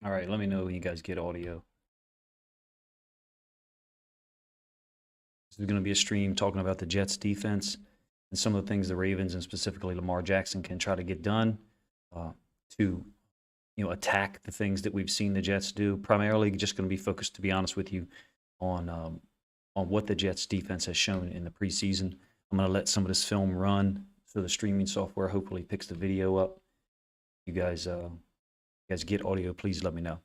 All right, let me know when you guys get audio. This is going to be a stream talking about the Jets defense and some of the things the Ravens and specifically Lamar Jackson can try to get done uh, to attack the things that we've seen the Jets do. Primarily, just going to be focused, to be honest with you, on what the Jets defense has shown in the preseason. I'm going to let some of this film run so the streaming software hopefully picks the video up. You guys get audio, please let me know.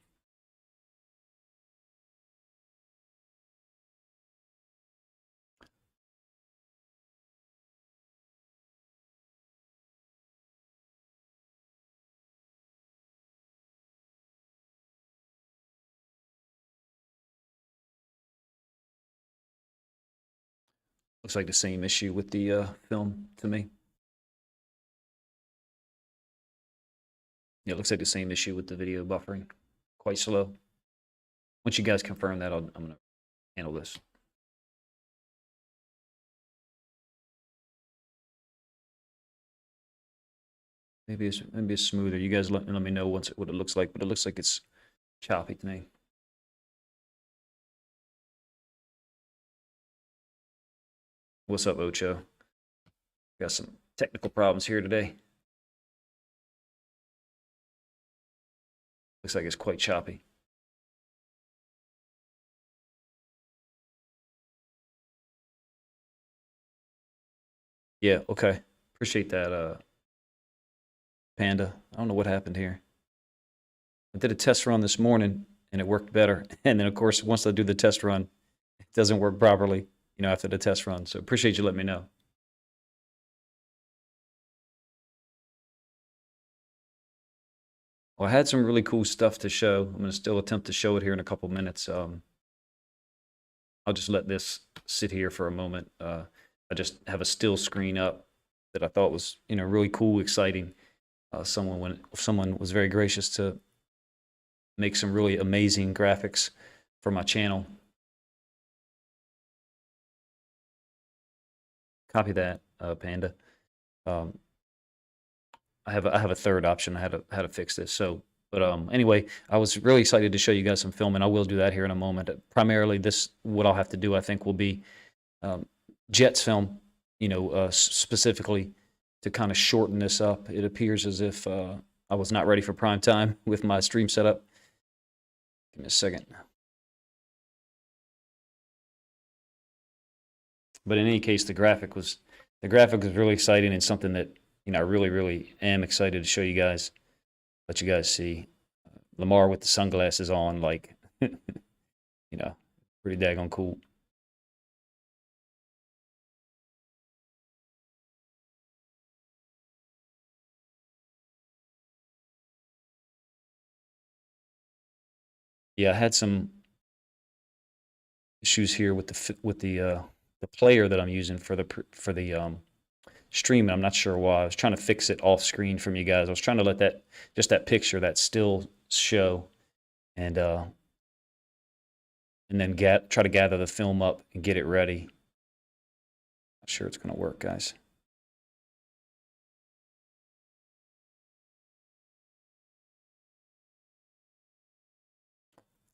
Looks like the same issue with the film to me. Yeah, it looks like the same issue with the video buffering. Quite slow. Once you guys confirm that, I'm going to handle this. Maybe it's smoother. You guys let me know what it looks like, but it looks like it's choppy to me. What's up, Ocho? Got some technical problems here today. Looks like it's quite choppy. Yeah, okay. Appreciate that, Panda. I don't know what happened here. I did a test run this morning and it worked better. And then, of course, once I do the test run, it doesn't work properly, after the test run. So appreciate you letting me know. Well, I had some really cool stuff to show. I'm going to still attempt to show it here in a couple minutes. I'll just let this sit here for a moment. I just have a still screen up that I thought was, really cool, exciting. Someone was very gracious to make some really amazing graphics for my channel. Copy that, Panda. I have a third option how to fix this. So, but anyway, I was really excited to show you guys some film, and I will do that here in a moment. Primarily, what I'll have to do, I think, will be Jets film, specifically to kind of shorten this up. It appears as if I was not ready for prime time with my stream setup. Give me a second. But in any case, the graphic was really exciting and something that I really, really am excited to show you guys, let you guys see. Lamar with the sunglasses on, like, pretty daggone cool. Yeah, I had some issues here with the player that I'm using for the stream, and I'm not sure why. I was trying to fix it off screen from you guys. I was trying to let that picture, that still show, and then try to gather the film up and get it ready. Not sure it's going to work, guys.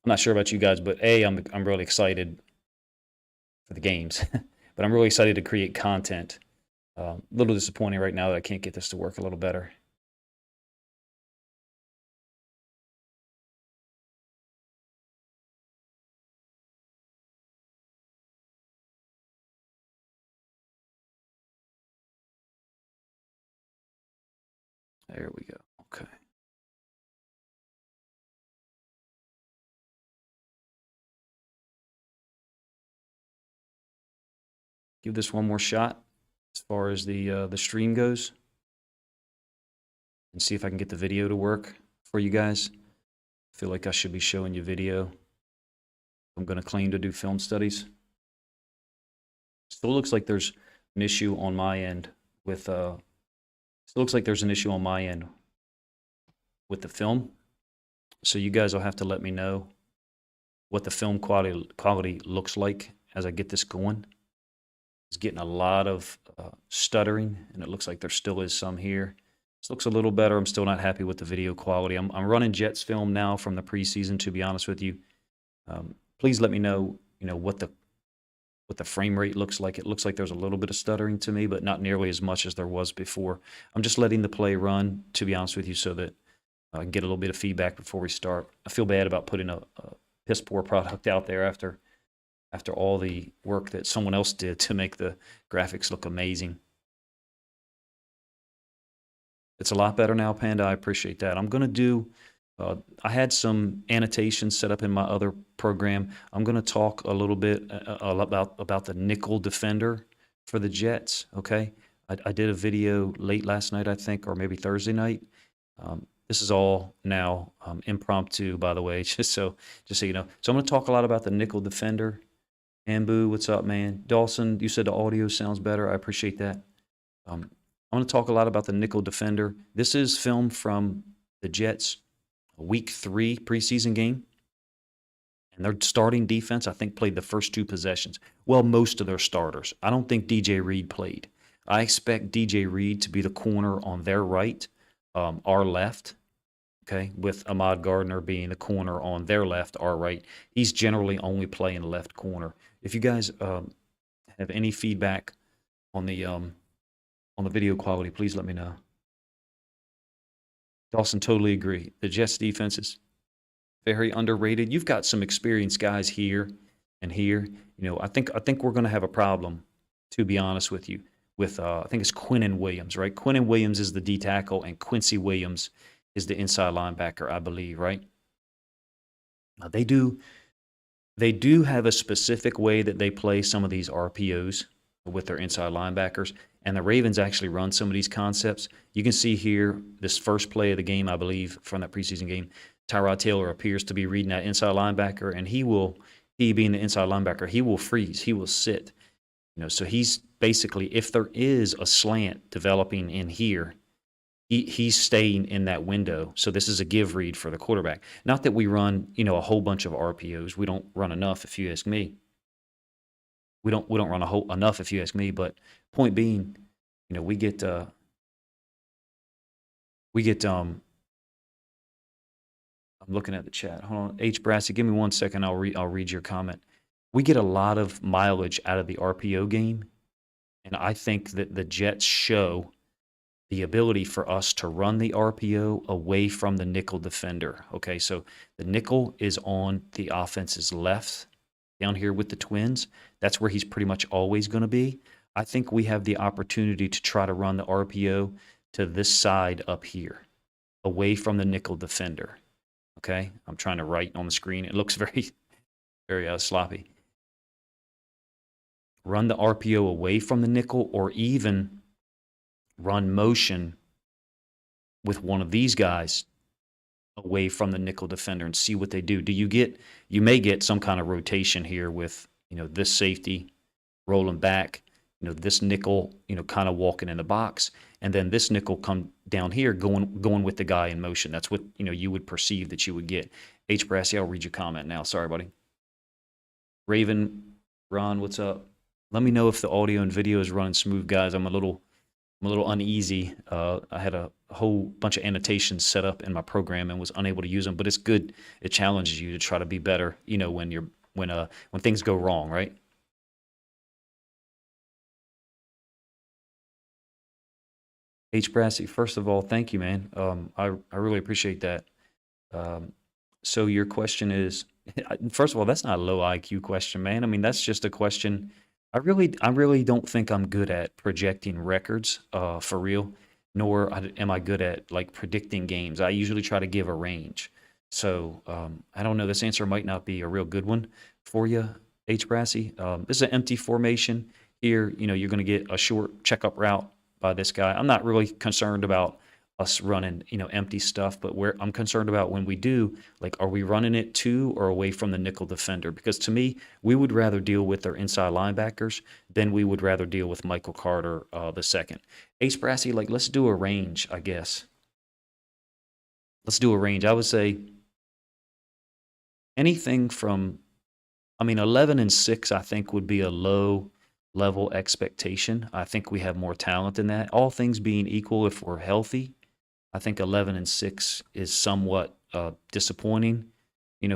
I'm not sure about you guys, but I'm really excited for the games, but I'm really excited to create content. A little disappointing right now that I can't get this to work a little better. There we go. Okay. Give this one more shot as far as the stream goes, and see if I can get the video to work for you guys. I feel like I should be showing you video. I'm going to claim to do film studies. Still looks like there's an issue on my end with still looks like there's an issue on my end with the film. So you guys will have to let me know what the film quality looks like as I get this going. It's getting a lot of stuttering, and it looks like there still is some here. This looks a little better. I'm still not happy with the video quality. I'm running Jets film now from the preseason, to be honest with you. Please let me know, what the frame rate looks like. It looks like there's a little bit of stuttering to me, but not nearly as much as there was before. I'm just letting the play run, to be honest with you, so that I can get a little bit of feedback before we start. I feel bad about putting a piss poor product out there after all the work that someone else did to make the graphics look amazing. It's a lot better now, Panda. I appreciate that. I'm going to do, I had some annotations set up in my other program. I'm going to talk a little bit about the nickel defender for the Jets, okay? I did a video late last night, I think, or maybe Thursday night. This is all now impromptu, by the way, just so you know. So I'm going to talk a lot about the nickel defender. Ambu, what's up, man? Dawson, you said the audio sounds better. I appreciate that. I'm going to talk a lot about the nickel defender. This is film from the Jets' Week 3 preseason game. And their starting defense, I think, played the first 2 possessions. Well, most of their starters. I don't think DJ Reed played. I expect DJ Reed to be the corner on their right, our left, okay, with Ahmad Gardner being the corner on their left, our right. He's generally only playing left corner. If you guys have any feedback on the video quality, please let me know. Dawson, totally agree. The Jets defense is very underrated. You've got some experienced guys here and here. I think we're going to have a problem, to be honest with you, with I think it's Quinnen Williams, right? Quinnen Williams is the D tackle, and Quincy Williams is the inside linebacker, I believe, right? They do have a specific way that they play some of these RPOs with their inside linebackers, and the Ravens actually run some of these concepts. You can see here this first play of the game, I believe, from that preseason game. Tyrod Taylor appears to be reading that inside linebacker, and he being the inside linebacker, he will freeze, he will sit. So he's basically, if there is a slant developing in here, he's staying in that window. So this is a give read for the quarterback. Not that we run, a whole bunch of RPOs. We don't run enough, if you ask me. We don't run enough, if you ask me. But point being, we get I'm looking at the chat. Hold on, H Brassy, give me 1 second. I'll read your comment. We get a lot of mileage out of the RPO game, and I think that the Jets show the ability for us to run the RPO away from the nickel defender. Okay, so the nickel is on the offense's left down here with the Twins. That's where he's pretty much always going to be. I think we have the opportunity to try to run the RPO to this side up here, away from the nickel defender. Okay, I'm trying to write on the screen. It looks very, very sloppy. Run the RPO away from the nickel, or even run motion with one of these guys away from the nickel defender and see what they do. You may get some kind of rotation here with, this safety rolling back, this nickel, kind of walking in the box, and then this nickel come down here going with the guy in motion. That's what, you would perceive that you would get. H. Brassy, I'll read your comment now. Sorry, buddy. Raven, Ron, what's up? Let me know if the audio and video is running smooth, guys. I'm a little uneasy. I had a whole bunch of annotations set up in my program and was unable to use them, but it's good. It challenges you to try to be better, when things go wrong, right? H. Brassy, first of all, thank you, man. I really appreciate that. So your question is, first of all, that's not a low IQ question, man. I mean, that's just a question. I really don't think I'm good at projecting records, for real, nor am I good at predicting games. I usually try to give a range. So I don't know. This answer might not be a real good one for you, H. Brassy. This is an empty formation here. You're going to get a short checkup route by this guy. I'm not really concerned about us running, empty stuff, but where I'm concerned about when we do, are we running it to or away from the nickel defender? Because to me, we would rather deal with their inside linebackers than we would rather deal with Michael Carter the second. Ace Brassy, let's do a range, I guess. Let's do a range. I would say anything from, 11-6, I think would be a low level expectation. I think we have more talent than that. All things being equal, if we're healthy, I think 11-6 is somewhat disappointing,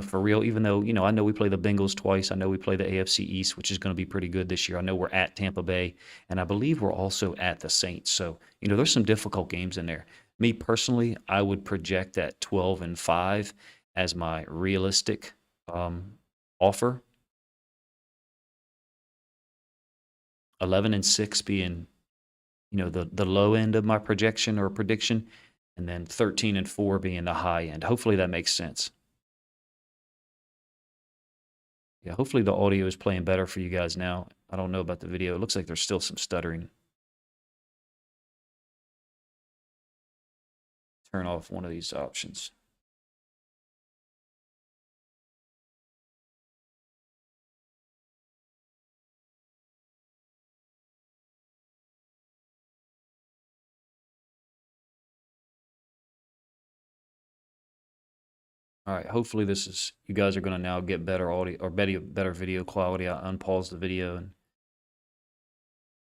for real. Even though, I know we play the Bengals twice. I know we play the AFC East, which is going to be pretty good this year. I know we're at Tampa Bay, and I believe we're also at the Saints. So, there's some difficult games in there. Me personally, I would project at 12-5 as my realistic offer. 11-6 being, the low end of my projection or prediction, and then 13-4 being the high end. Hopefully that makes sense. Yeah, hopefully the audio is playing better for you guys now. I don't know about the video. It looks like there's still some stuttering. Turn off one of these options. All right, hopefully you guys are going to now get better audio or better video quality. I unpause the video and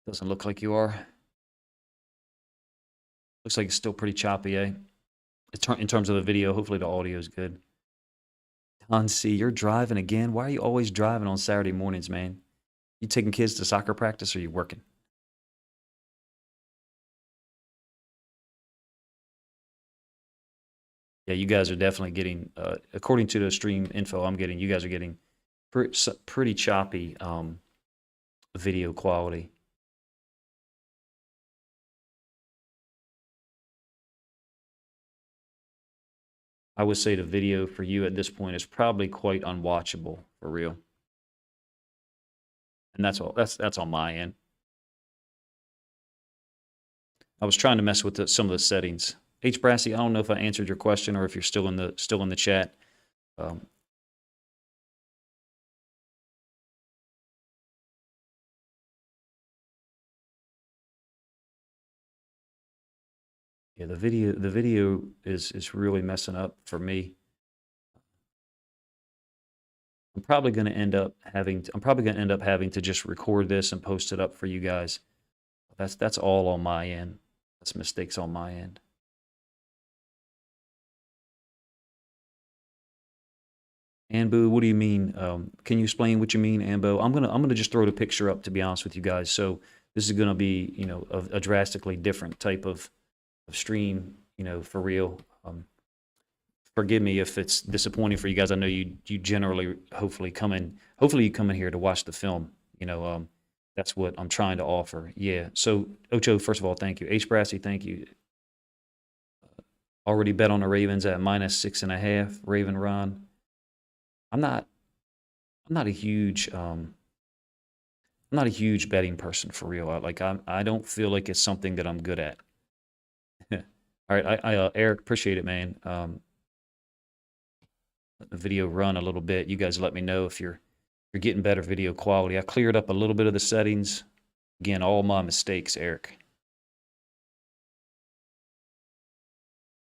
doesn't look like you are. Looks like it's still pretty choppy, eh? In terms of the video, hopefully the audio is good. Don C, you're driving again? Why are you always driving on Saturday mornings, man? You taking kids to soccer practice or you working? Yeah, you guys are definitely getting, according to the stream info I'm getting, you guys are getting pretty choppy video quality. I would say the video for you at this point is probably quite unwatchable, for real. And that's all. That's on my end. I was trying to mess with some of the settings. H Brassy, I don't know if I answered your question or if you're still in the chat. Yeah, the video is really messing up for me. I'm probably going to end up having to just record this and post it up for you guys. That's all on my end. That's mistakes on my end. Anbu, what do you mean? Can you explain what you mean, Ambo? I'm gonna just throw the picture up, to be honest with you guys. So this is gonna be, a drastically different type of stream, for real. Forgive me if it's disappointing for you guys. I know you generally hopefully you come in here to watch the film. That's what I'm trying to offer. Yeah. So Ocho, first of all, thank you. H Brassy, thank you. Already bet on the Ravens at -6.5. Raven Ron. I'm not a huge betting person, for real. I don't feel like it's something that I'm good at. All right, Eric, appreciate it, man. Let the video run a little bit. You guys let me know if you're getting better video quality. I cleared up a little bit of the settings. Again, all my mistakes, Eric.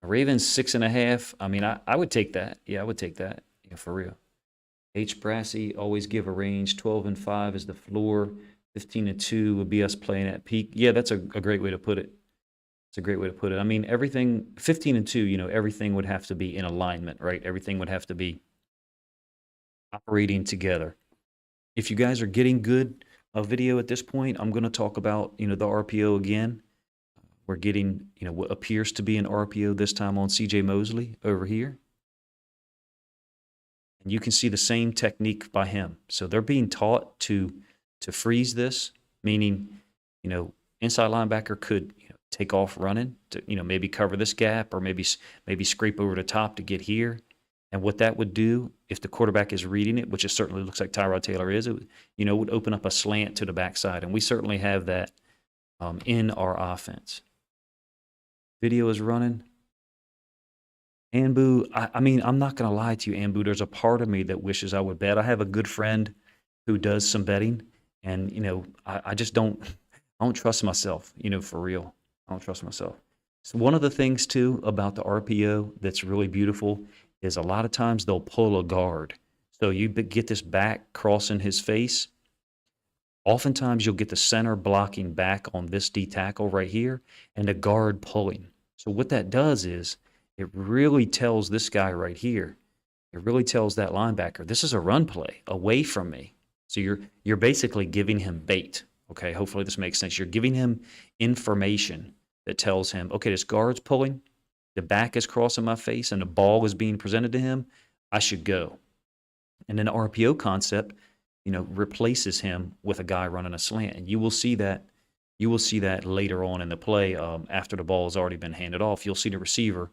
Ravens 6.5. I mean, I would take that. Yeah, I would take that. Yeah, for real. H Brassy, always give a range. 12-5 is the floor. 15-2 would be us playing at peak. Yeah, that's a great way to put it. It's a great way to put it. I mean, everything, 15-2, everything would have to be in alignment, right? Everything would have to be operating together. If you guys are getting good video at this point, I'm going to talk about, the RPO again. We're getting, what appears to be an RPO this time on CJ Mosley over here. And you can see the same technique by him. So they're being taught to freeze this, meaning, inside linebacker could take off running to, maybe cover this gap or maybe scrape over the top to get here. And what that would do, if the quarterback is reading it, which it certainly looks like Tyrod Taylor is, it would open up a slant to the backside. And we certainly have that in our offense. Video is running. Ambu, I mean, I'm not going to lie to you, Ambu. There's a part of me that wishes I would bet. I have a good friend who does some betting, and, I just don't trust myself, for real. I don't trust myself. So one of the things, too, about the RPO that's really beautiful is a lot of times they'll pull a guard. So you get this back crossing his face. Oftentimes you'll get the center blocking back on this D tackle right here and the guard pulling. So what that does is it really tells this guy right here, it really tells that linebacker, this is a run play away from me. So you're basically giving him bait. Okay, hopefully this makes sense. You're giving him information that tells him, okay, this guard's pulling, the back is crossing my face, and the ball is being presented to him. I should go. And then the RPO concept, replaces him with a guy running a slant, and you will see that. You will see that later on in the play after the ball has already been handed off. You'll see the receiver,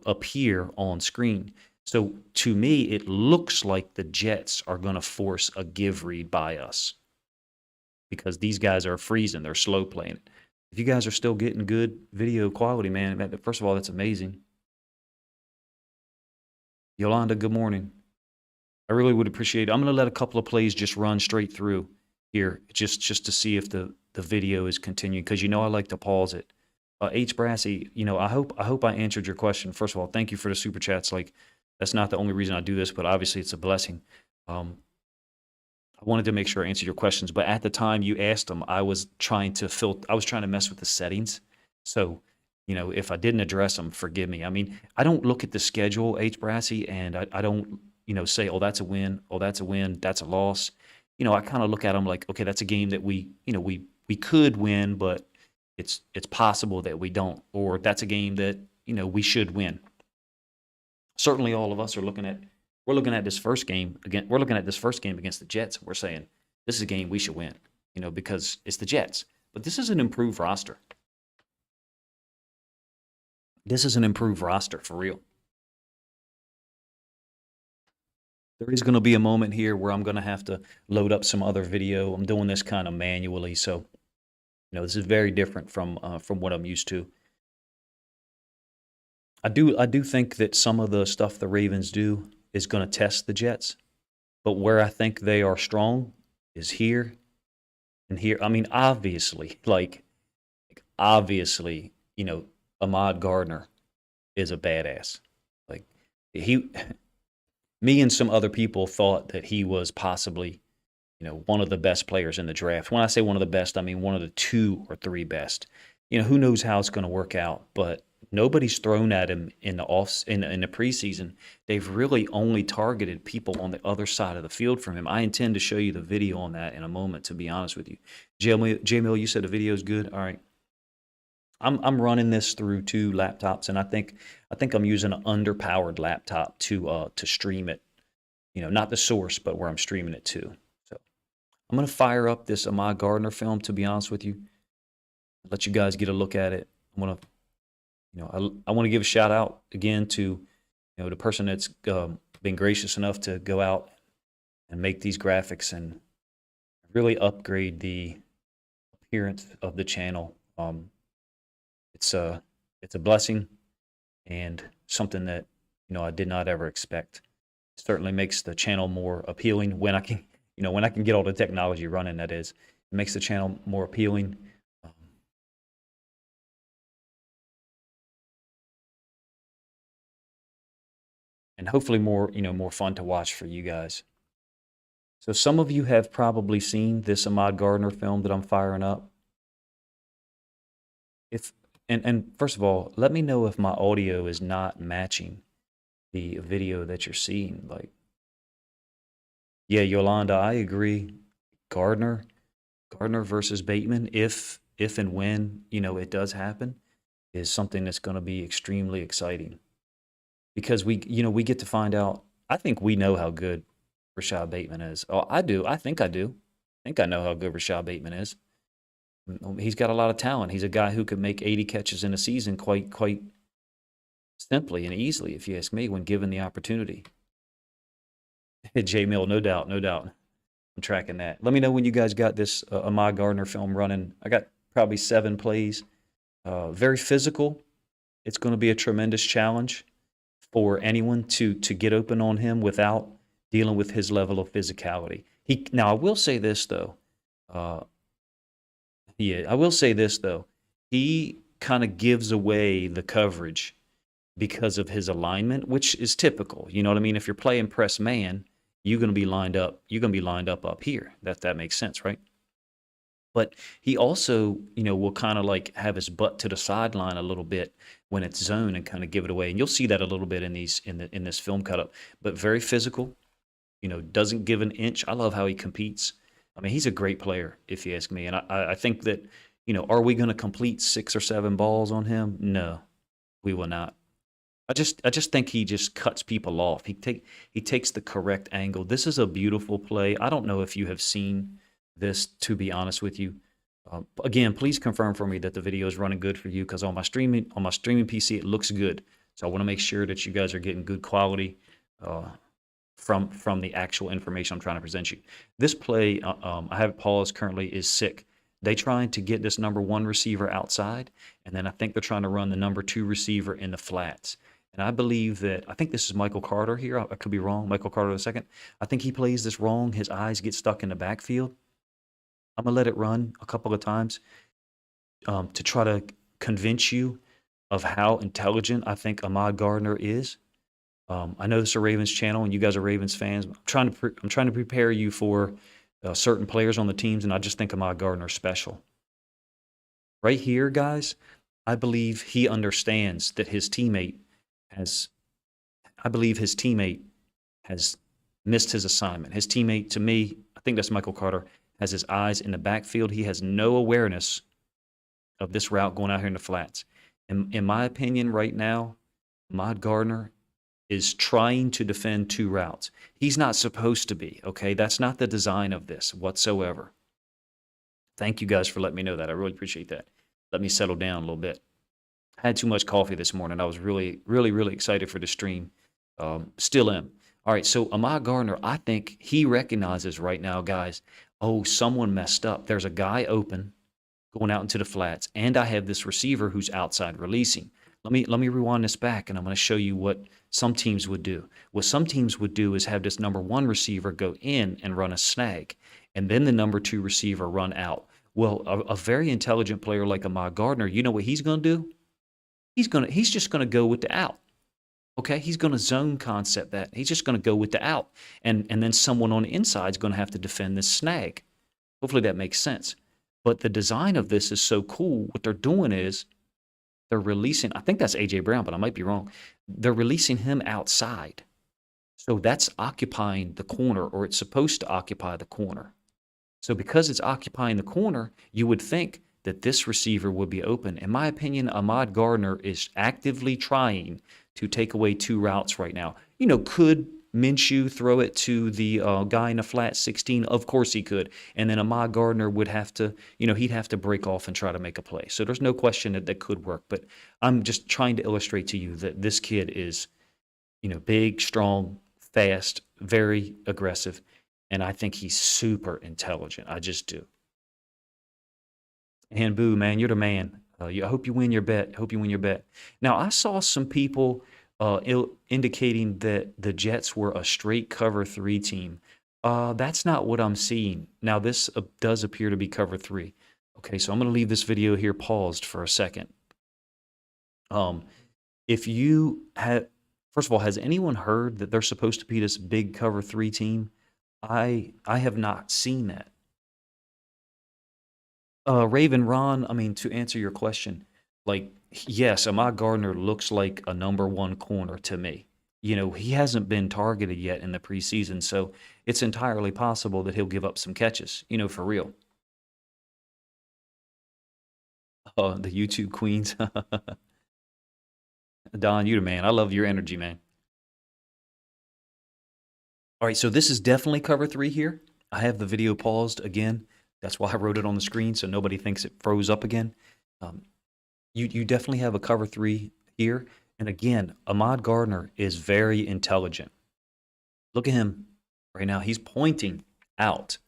appear on screen. So to me, it looks like the Jets are going to force a give read by us because these guys are freezing. They're slow playing it. If you guys are still getting good video quality, man, first of all, that's amazing. Yolanda, good morning. I really would appreciate it. I'm going to let a couple of plays just run straight through here just to see if the video is continuing because I like to pause it. H. Brassy, I hope I answered your question. First of all, thank you for the super chats. Like, that's not the only reason I do this, but obviously it's a blessing. I wanted to make sure I answered your questions, but at the time you asked them, I was trying to mess with the settings. So, if I didn't address them, forgive me. I mean, I don't look at the schedule, H. Brassy, and I don't, say, oh, that's a win, oh, that's a win, that's a loss. I kind of look at them like, okay, that's a game that we could win, but it's possible that we don't, or that's a game that, we should win. Certainly all of us we're looking at this first game again. We're looking at this first game against the Jets. We're saying this is a game we should win, because it's the Jets. But this is an improved roster. This is an improved roster for real. There is going to be a moment here where I'm going to have to load up some other video. I'm doing this kind of manually, so this is very different from what I'm used to. I do think that some of the stuff the Ravens do is going to test the Jets, but where I think they are strong is here and here. I mean, obviously, Ahmad Gardner is a badass. Like me and some other people thought that he was possibly, one of the best players in the draft. When I say one of the best, I mean one of the 2 or 3 best. Who knows how it's going to work out, but nobody's thrown at him in the preseason. They've really only targeted people on the other side of the field from him. I intend to show you the video on that in a moment, to be honest with you. J-Mill, you said the video is good? All right. I'm running this through 2 laptops, and I think I'm using an underpowered laptop to stream it. Not the source, but where I'm streaming it to. So I'm gonna fire up this Ahmad Gardner film. To be honest with you, let you guys get a look at it. I want to give a shout out again to the person that's been gracious enough to go out and make these graphics and really upgrade the appearance of the channel. It's a blessing and something that I did not ever expect. It certainly makes the channel more appealing when I can get all the technology running. That is, it makes the channel more appealing. And hopefully more fun to watch for you guys. So some of you have probably seen this Ahmad Gardner film that I'm firing up. And first of all, let me know if my audio is not matching the video that you're seeing. Like, yeah, Yolanda, I agree. Gardner versus Bateman, if and when it does happen, is something that's going to be extremely exciting because we get to find out. I think we know how good Rashad Bateman is. Oh, I do. I think I do. I think I know how good Rashad Bateman is. He's got a lot of talent. He's a guy who could make 80 catches in a season quite simply and easily, if you ask me, when given the opportunity. J Mill, no doubt. I'm tracking that. Let me know when you guys got this Ahmad Gardner film running. I got probably 7 plays. Very physical. It's going to be a tremendous challenge for anyone to get open on him without dealing with his level of physicality. Now, I will say this, though. He kind of gives away the coverage because of his alignment, which is typical. You know what I mean? If you're playing press man, you're going to be lined up. You're going to be lined up here. That makes sense, right? But he also, will kind of like have his butt to the sideline a little bit when it's zone and kind of give it away. And you'll see that a little bit in this film cut up. But very physical, doesn't give an inch. I love how he competes. I mean, he's a great player, if you ask me. And I think that, are we going to complete 6 or 7 balls on him? No, we will not. I just think he just cuts people off. He takes the correct angle. This is a beautiful play. I don't know if you have seen this, to be honest with you. Again, please confirm for me that the video is running good for you, because on my streaming PC it looks good. So I want to make sure that you guys are getting good quality from the actual information I'm trying to present you. This play, I have it paused currently, is sick. They trying to get this number 1 receiver outside, and then I think they're trying to run the number 2 receiver in the flats. And I think this is Michael Carter here. I could be wrong. Michael Carter II. I think he plays this wrong. His eyes get stuck in the backfield. I'm going to let it run a couple of times to try to convince you of how intelligent I think Ahmad Gardner is. I know this is a Ravens channel, and you guys are Ravens fans. I'm trying to prepare you for certain players on the teams, and I just think Ahmad Gardner is special. Right here, guys, I believe he understands that his teammate has missed his assignment. His teammate, to me, I think that's Michael Carter, has his eyes in the backfield. He has no awareness of this route going out here in the flats. In my opinion, right now, Ahmad Gardner is trying to defend 2 routes. He's not supposed to be, okay? That's not the design of this whatsoever. Thank you guys for letting me know that. I really appreciate that. Let me settle down a little bit. I had too much coffee this morning. I was really, really, really excited for the stream. Still am. All right, so Ahmad Gardner, I think he recognizes right now, guys, oh, someone messed up. There's a guy open going out into the flats, and I have this receiver who's outside releasing. Let me rewind this back, and I'm going to show you what some teams would do. What some teams would do is have this number 1 receiver go in and run a snag, and then the number 2 receiver run out. Well, a very intelligent player like Ahmad Gardner, you know what he's going to do? He's just going to go with the out. Okay, he's going to zone concept that. He's just going to go with the out, and then someone on the inside is going to have to defend this snag. Hopefully that makes sense. But the design of this is so cool. What they're doing is they're releasing, I think that's A.J. Brown, but I might be wrong. They're releasing him outside. So that's occupying the corner, or it's supposed to occupy the corner. So because it's occupying the corner, you would think that this receiver would be open. In my opinion, Ahmad Gardner is actively trying to take away 2 routes right now. Could Minshew throw it to the guy in the flat 16? Of course he could. And then Ahmad Gardner would have to, he'd have to break off and try to make a play. So there's no question that could work. But I'm just trying to illustrate to you that this kid is, big, strong, fast, very aggressive. And I think he's super intelligent. I just do. And Boo, man, you're the man. I hope you win your bet. Now, I saw some people indicating that the Jets were a straight cover 3 team. That's not what I'm seeing. Now, this does appear to be cover 3. Okay, so I'm going to leave this video here paused for a second. If you have, first of all, has anyone heard that they're supposed to be this big cover 3 team? I have not seen that. Raven Ron, I mean, to answer your question, yes, Ahmad Gardner looks like a number 1 corner to me. He hasn't been targeted yet in the preseason, so it's entirely possible that he'll give up some catches, for real. The YouTube queens. Don, you the man. I love your energy, man. All right, so this is definitely cover 3 here. I have the video paused again. That's why I wrote it on the screen, so nobody thinks it froze up again. You definitely have a cover 3 here. And again, Ahmad Gardner is very intelligent. Look at him right now. He's pointing out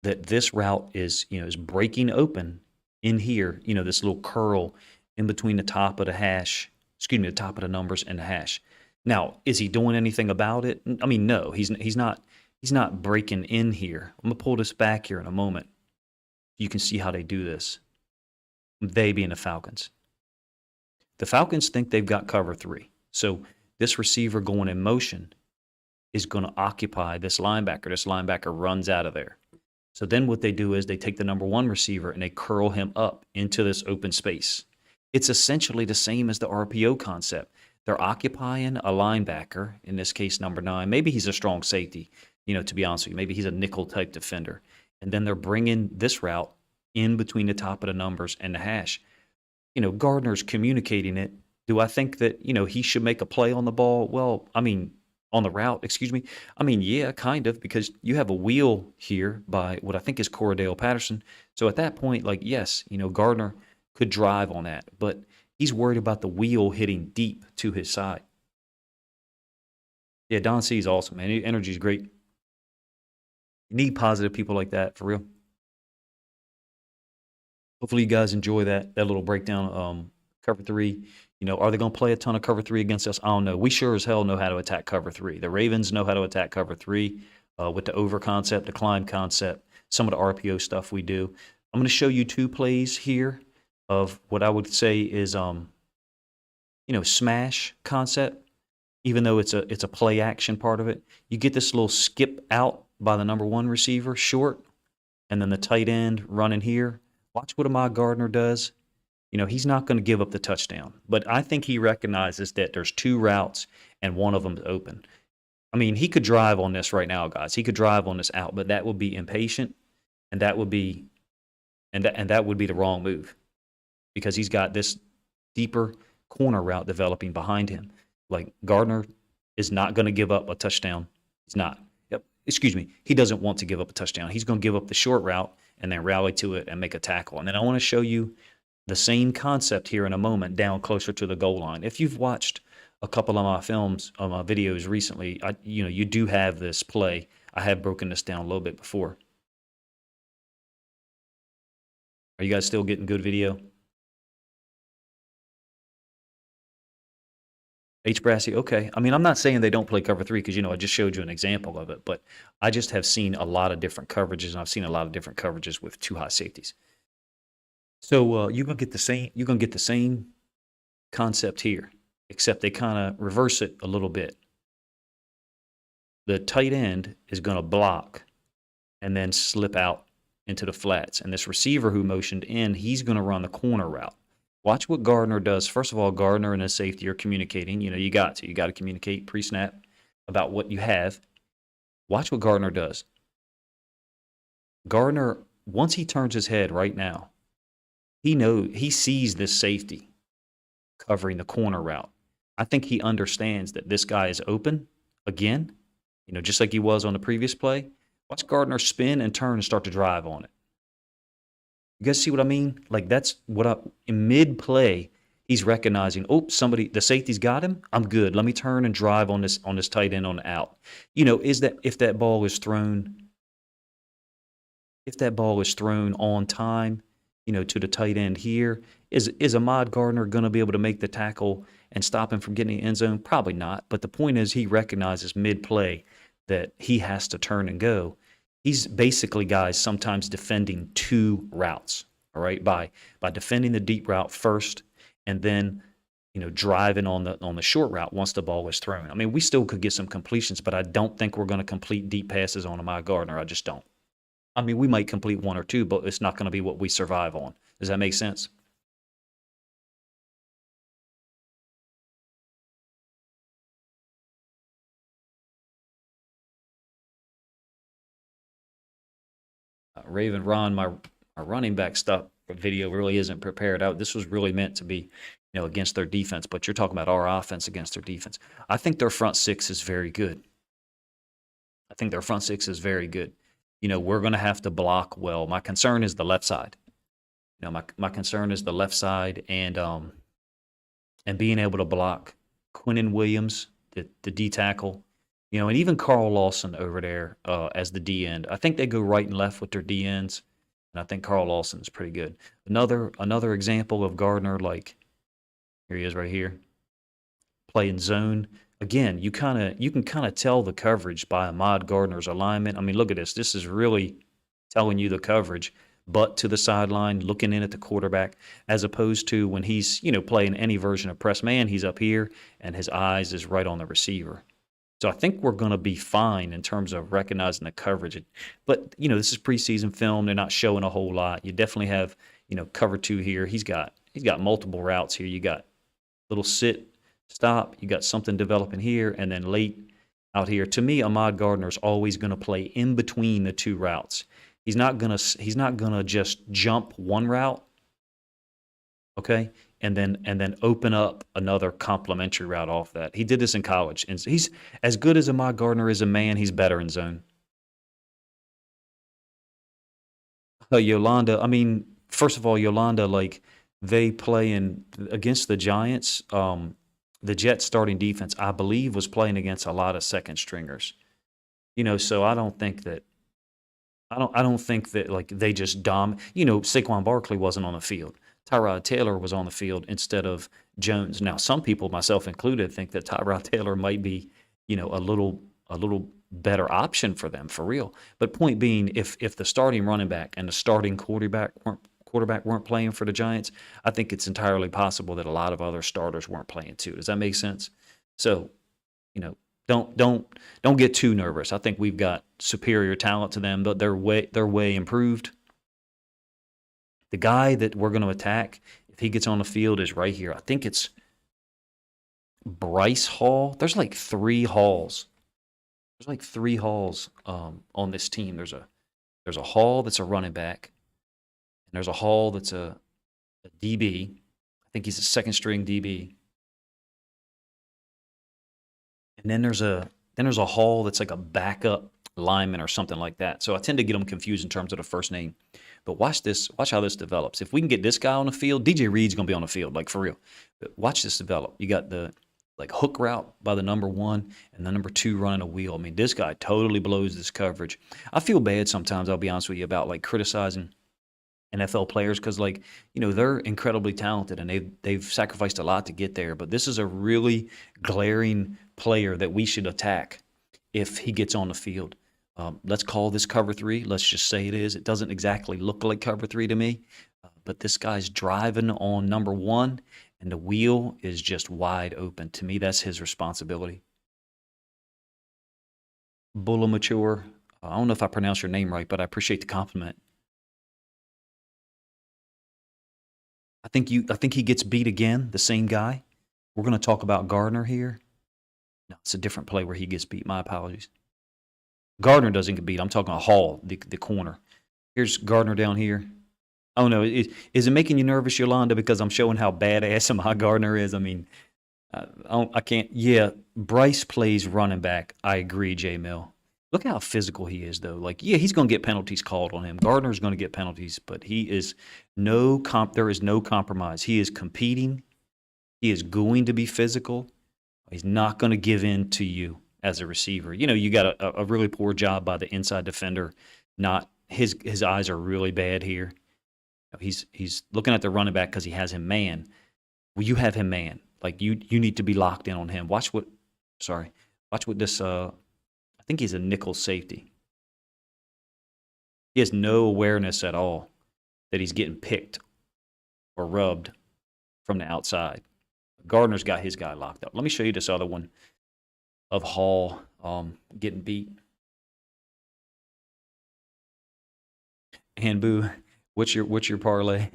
that this route is breaking open in here, this little curl in between the top of the hash, the top of the numbers and the hash. Now, is he doing anything about it? I mean, no, he's not breaking in here. I'm going to pull this back here in a moment. You can see how they do this. They being the Falcons. The Falcons think they've got cover 3. So this receiver going in motion is going to occupy this linebacker. This linebacker runs out of there. So then what they do is they take the number 1 receiver and they curl him up into this open space. It's essentially the same as the RPO concept. They're occupying a linebacker, in this case, number 9. Maybe he's a strong safety, to be honest with you. Maybe he's a nickel type defender. And then they're bringing this route in between the top of the numbers and the hash. Gardner's communicating it. Do I think that, he should make a play on the ball? Well, I mean, on the route, excuse me. I mean, yeah, kind of, because you have a wheel here by what I think is Corradale Patterson. So at that point, like, yes, Gardner could drive on that, but he's worried about the wheel hitting deep to his side. Yeah, Don C is awesome, man. Energy is great. You need positive people like that, for real. Hopefully you guys enjoy that little breakdown. Cover 3, are they going to play a ton of cover 3 against us? I don't know. We sure as hell know how to attack cover 3. The Ravens know how to attack cover 3 with the over concept, the climb concept, some of the RPO stuff we do. I'm going to show you 2 plays here of what I would say is smash concept. Even though it's a play action part of it, you get this little skip out by the number 1 receiver short, and then the tight end running here. Watch what Ahmad Gardner does. He's not going to give up the touchdown, but I think he recognizes that there's 2 routes and one of them's open. I mean, he could drive on this right now, guys. He could drive on this out, but that would be impatient, and that would be that would be the wrong move, because he's got this deeper corner route developing behind him. Like, Gardner is not going to give up a touchdown. He's not. Yep. Excuse me. He doesn't want to give up a touchdown. He's going to give up the short route and then rally to it and make a tackle. And then I want to show you the same concept here in a moment down closer to the goal line. If you've watched a couple of my films, my videos recently, you do have this play. I have broken this down a little bit before. Are you guys still getting good video? H. Brassy, okay. I mean, I'm not saying they don't play cover 3 because, I just showed you an example of it, but I just have seen a lot of different coverages, and I've seen a lot of different coverages with 2 high safeties. So you're gonna get the same concept here, except they kind of reverse it a little bit. The tight end is gonna block and then slip out into the flats, and this receiver who motioned in, he's gonna run the corner route. Watch what Gardner does. First of all, Gardner and his safety are communicating. You got to communicate pre-snap about what you have. Watch what Gardner does. Gardner, once he turns his head right now, he sees this safety covering the corner route. I think he understands that this guy is open again, just like he was on the previous play. Watch Gardner spin and turn and start to drive on it. You guys see what I mean? Like, that's what in mid-play, he's recognizing, oh, the safety's got him. I'm good. Let me turn and drive on this tight end on the out. If that ball is thrown on time, to the tight end here, is Ahmad Gardner going to be able to make the tackle and stop him from getting in the end zone? Probably not. But the point is, he recognizes mid-play that he has to turn and go. He's basically, guys, sometimes defending 2 routes, all right, by defending the deep route first and then, driving on the short route once the ball is thrown. I mean, we still could get some completions, but I don't think we're going to complete deep passes on Ahmad Gardner. I just don't. I mean, we might complete 1 or 2, but it's not going to be what we survive on. Does that make sense? Raven Ron, my running back stuff video really isn't prepared out. This was really meant to be, against their defense, but you're talking about our offense against their defense. I think their front 6 is very good. We're going to have to block well. My concern is the left side. My concern is the left side and being able to block Quinnen Williams, the D tackle, and even Carl Lawson over there as the D end. I think they go right and left with their D ends, and I think Carl Lawson is pretty good. Another example of Gardner, like, here he is right here, playing zone. Again, you can kind of tell the coverage by Ahmad Gardner's alignment. I mean, look at this. This is really telling you the coverage, but to the sideline, looking in at the quarterback, as opposed to when he's, playing any version of press man, he's up here and his eyes is right on the receiver. So I think we're going to be fine in terms of recognizing the coverage. But, this is preseason film. They're not showing a whole lot. You definitely have, cover two here. He's got multiple routes here. You got little sit, stop. You got something developing here, and then late out here. To me, Ahmad Gardner is always going to play in between the two routes. He's not gonna just jump one route, okay, and then open up another complementary route off that. He did this in college, and he's as good as Ahmad Gardner is a man. He's better in zone. Yolanda, I mean, first of all, Yolanda, like they play in against the Giants. The Jets starting defense, I believe, was playing against a lot of second stringers. So I don't think that like they just Saquon Barkley wasn't on the field. Tyrod Taylor was on the field instead of Jones. Now, some people, myself included, think that Tyrod Taylor might be, a little better option for them for real. But point being, if the starting running back and the starting quarterback weren't playing for the Giants, I think it's entirely possible that a lot of other starters weren't playing too. Does that make sense? So, you know, don't get too nervous. I think we've got superior talent to them, but they're way improved. The guy that we're going to attack, if he gets on the field, is right here. I think it's Bryce Hall. There's like three Halls on this team. There's a Hall that's a running back, and there's a Hall that's a DB. I think he's a second string DB. And then there's a Hall that's like a backup lineman or something like that. So I tend to get them confused in terms of the first name. But watch this. Watch how this develops. If we can get this guy on the field, DJ Reed's gonna be on the field, like for real. But watch this develop. You got the like hook route by the number one and the number two running a wheel. I mean, this guy totally blows this coverage. I feel bad sometimes, I'll be honest with you, about like criticizing NFL players because they're incredibly talented and they've sacrificed a lot to get there. But this is a really glaring player that we should attack if he gets on the field. Let's call this cover three. Let's just say it is. It doesn't exactly look like cover three to me, but this guy's driving on number one, and the wheel is just wide open. To me, that's his responsibility. Bullamature. I don't know if I pronounced your name right, but I appreciate the compliment. I think he gets beat again, the same guy. We're going to talk about Gardner here. No, it's a different play where he gets beat. My apologies. Gardner doesn't get beat. I'm talking about Hall, the corner. Here's Gardner down here. Oh no, is it making you nervous, Yolanda? Because I'm showing how badass my Gardner is. I mean, I can't. Yeah, Bryce plays running back. I agree, J Mill. Look how physical he is, though. Like, yeah, he's going to get penalties called on him. Gardner's going to get penalties, but he is there is no compromise. He is competing. He is going to be physical. He's not going to give in to you as a receiver. You got a really poor job by the inside defender. Not his eyes are really bad here. He's looking at the running back because he has him man. Well, you have him man. Like you need to be locked in on him. Watch what this. I think he's a nickel safety. He has no awareness at all that he's getting picked or rubbed from the outside. Gardner's got his guy locked up. Let me show you this other one of Hall getting beat. And Boo, what's your parlay?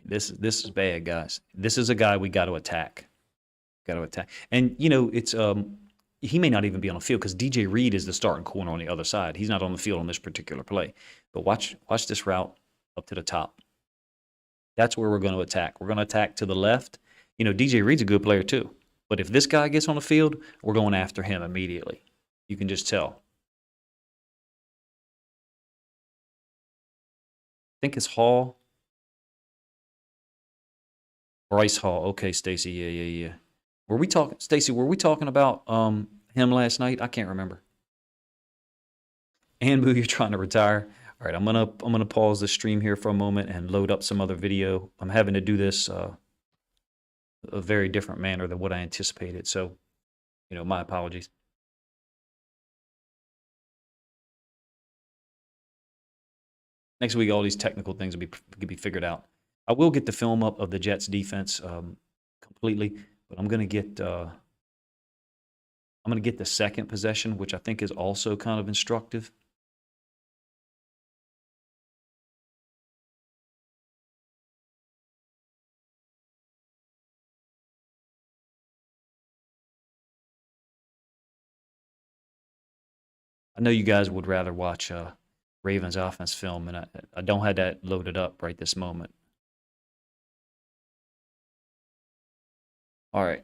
This is bad, guys. This is a guy we got to attack. Got to attack. And it's he may not even be on the field because DJ Reed is the starting corner on the other side. He's not on the field on this particular play. But watch this route up to the top. That's where we're going to attack. We're going to attack to the left. DJ Reed's a good player too. But if this guy gets on the field, we're going after him immediately. You can just tell. I think it's Hall. Bryce Hall. Okay, Stacy. Yeah. Were we talking about him last night? I can't remember. And Boo, you're trying to retire. All right, I'm gonna pause the stream here for a moment and load up some other video. I'm having to do this a very different manner than what I anticipated. So, my apologies. Next week, all these technical things will be figured out. I will get the film up of the Jets defense completely, but I'm gonna get the second possession, which I think is also kind of instructive. I know you guys would rather watch Ravens offense film, and I don't have that loaded up right this moment. All right.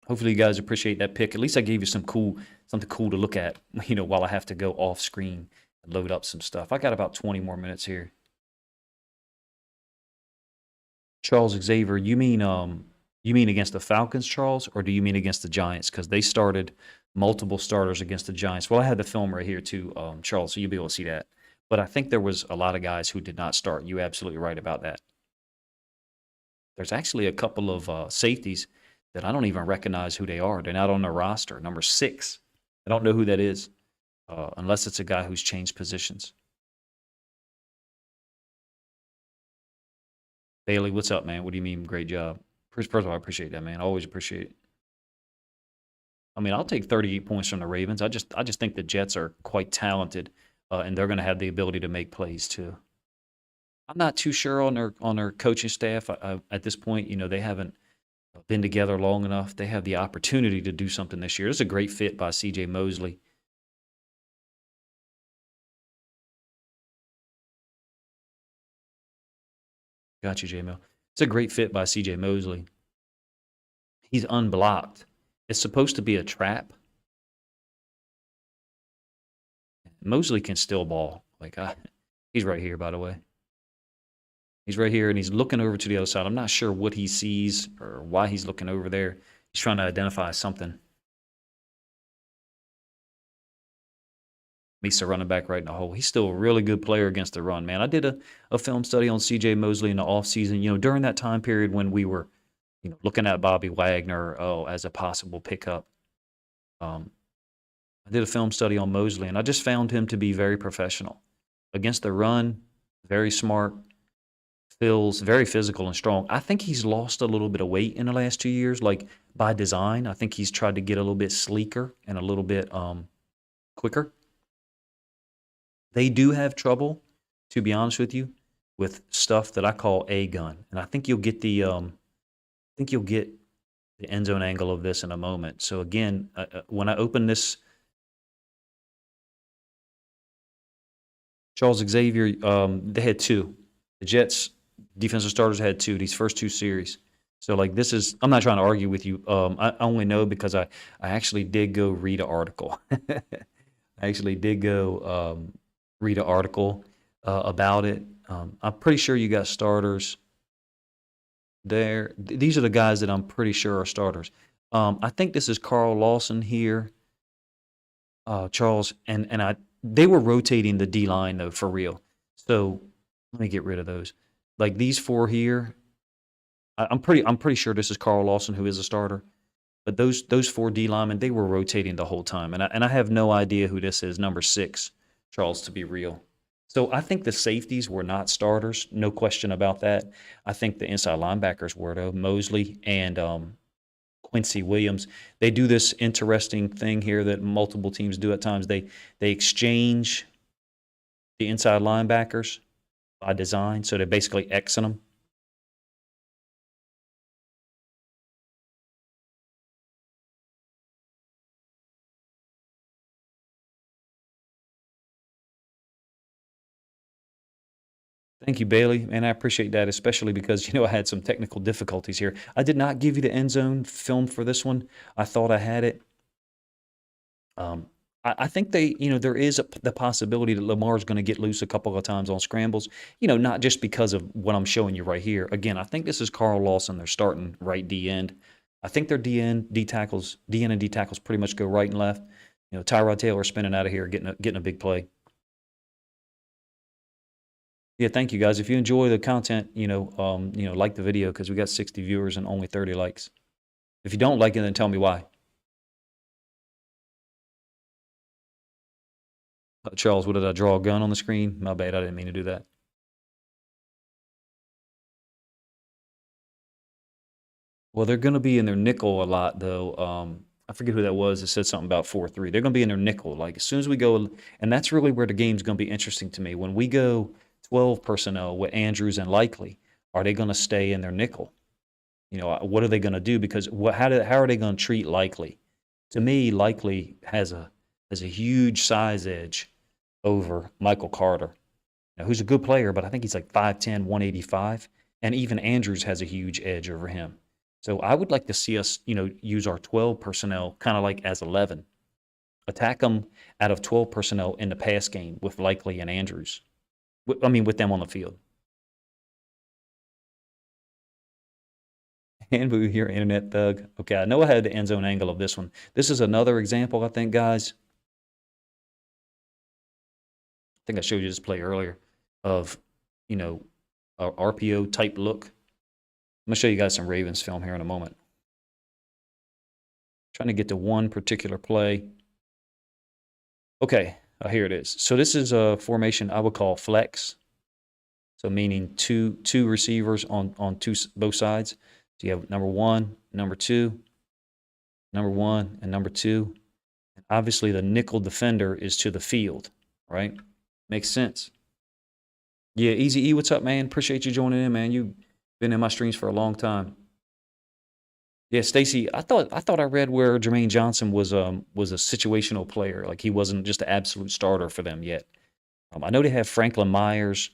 Hopefully you guys appreciate that pick. At least I gave you something cool to look at, while I have to go off screen and load up some stuff. I got about 20 more minutes here. Charles Xavier, you mean against the Falcons, Charles, or do you mean against the Giants? Because they started multiple starters against the Giants. Well, I had the film right here too, Charles, so you'll be able to see that. But I think there was a lot of guys who did not start. You're absolutely right about that. There's actually a couple of safeties that I don't even recognize who they are. They're not on the roster. Number 6, I don't know who that is, unless it's a guy who's changed positions. Bailey, what's up, man? What do you mean, great job? First of all, I appreciate that, man. I always appreciate it. I mean, I'll take 38 points from the Ravens. I just think the Jets are quite talented, and they're going to have the ability to make plays too. I'm not too sure on their coaching staff at this point. They haven't been together long enough. They have the opportunity to do something this year. It's a great fit by C.J. Mosley. Got you, J-Mill. It's a great fit by C.J. Mosley. He's unblocked. It's supposed to be a trap. Mosley can still ball. He's right here, by the way. He's right here, and he's looking over to the other side. I'm not sure what he sees or why he's looking over there. He's trying to identify something. Meets the running back right in the hole. He's still a really good player against the run, man. I did a film study on C.J. Mosley in the offseason, during that time period when we were, looking at Bobby Wagner as a possible pickup. I did a film study on Mosley, and I just found him to be very professional. Against the run, very smart, feels very physical and strong. I think he's lost a little bit of weight in the last 2 years, by design. I think he's tried to get a little bit sleeker and a little bit quicker. They do have trouble, to be honest with you, with stuff that I call a gun, and I think you'll get the end zone angle of this in a moment. So again, when I open this, Charles Xavier, they had 2. The Jets defensive starters had 2 these first 2 series. So this is, I'm not trying to argue with you. I only know because I actually did go read an article. I actually did go read an article about it. I'm pretty sure you got starters there. These are the guys that I'm pretty sure are starters. I think this is Carl Lawson here, Charles, and they were rotating the D line though for real. So let me get rid of those. These 4 here, I'm pretty sure this is Carl Lawson who is a starter. But those 4 D linemen, they were rotating the whole time, and I have no idea who this is, number 6, Charles, to be real. So I think the safeties were not starters, no question about that. I think the inside linebackers were though, Mosley and Quincy Williams. They do this interesting thing here that multiple teams do at times. They exchange the inside linebackers by design, so they're basically Xing them. Thank you, Bailey, and I appreciate that, especially because I had some technical difficulties here. I did not give you the end zone film for this one. I thought I had it. I think there is the possibility that Lamar's going to get loose a couple of times on scrambles. Not just because of what I'm showing you right here. Again, I think this is Carl Lawson. They're starting right D end. I think their D end, D tackles pretty much go right and left. Tyrod Taylor spinning out of here, getting a big play. Yeah, thank you guys. If you enjoy the content, like the video because we got 60 viewers and only 30 likes. If you don't like it, then tell me why. Charles, what did I draw a gun on the screen? My bad, I didn't mean to do that. Well, they're going to be in their nickel a lot, though. I forget who that was that said something about 4-3. They're going to be in their nickel. As soon as we go, and that's really where the game's going to be interesting to me. When we go 12 personnel with Andrews and Likely, are they going to stay in their nickel? What are they going to do? Because how are they going to treat Likely? To me, Likely has a has a huge size edge over Michael Carter, now, who's a good player, but I think he's like 5'10", 185. And even Andrews has a huge edge over him. So I would like to see us, use our 12 personnel kind of like as 11. Attack them out of 12 personnel in the pass game with Likely and Andrews. With them on the field. Handboo here, Internet Thug. Okay, I know I had the end zone angle of this one. This is another example, I think, guys. I think I showed you this play earlier of, a RPO type look. I'm going to show you guys some Ravens film here in a moment. Trying to get to one particular play. Okay, here it is. So this is a formation I would call flex. So meaning two receivers on both sides. So you have number one, number two, number one, and number two. And obviously the nickel defender is to the field, right? Makes sense. Yeah, Easy E, what's up, man? Appreciate you joining in, man. You've been in my streams for a long time. Yeah, Stacy, I thought I read where Jermaine Johnson was a situational player, like he wasn't just an absolute starter for them yet. I know they have Franklin Myers.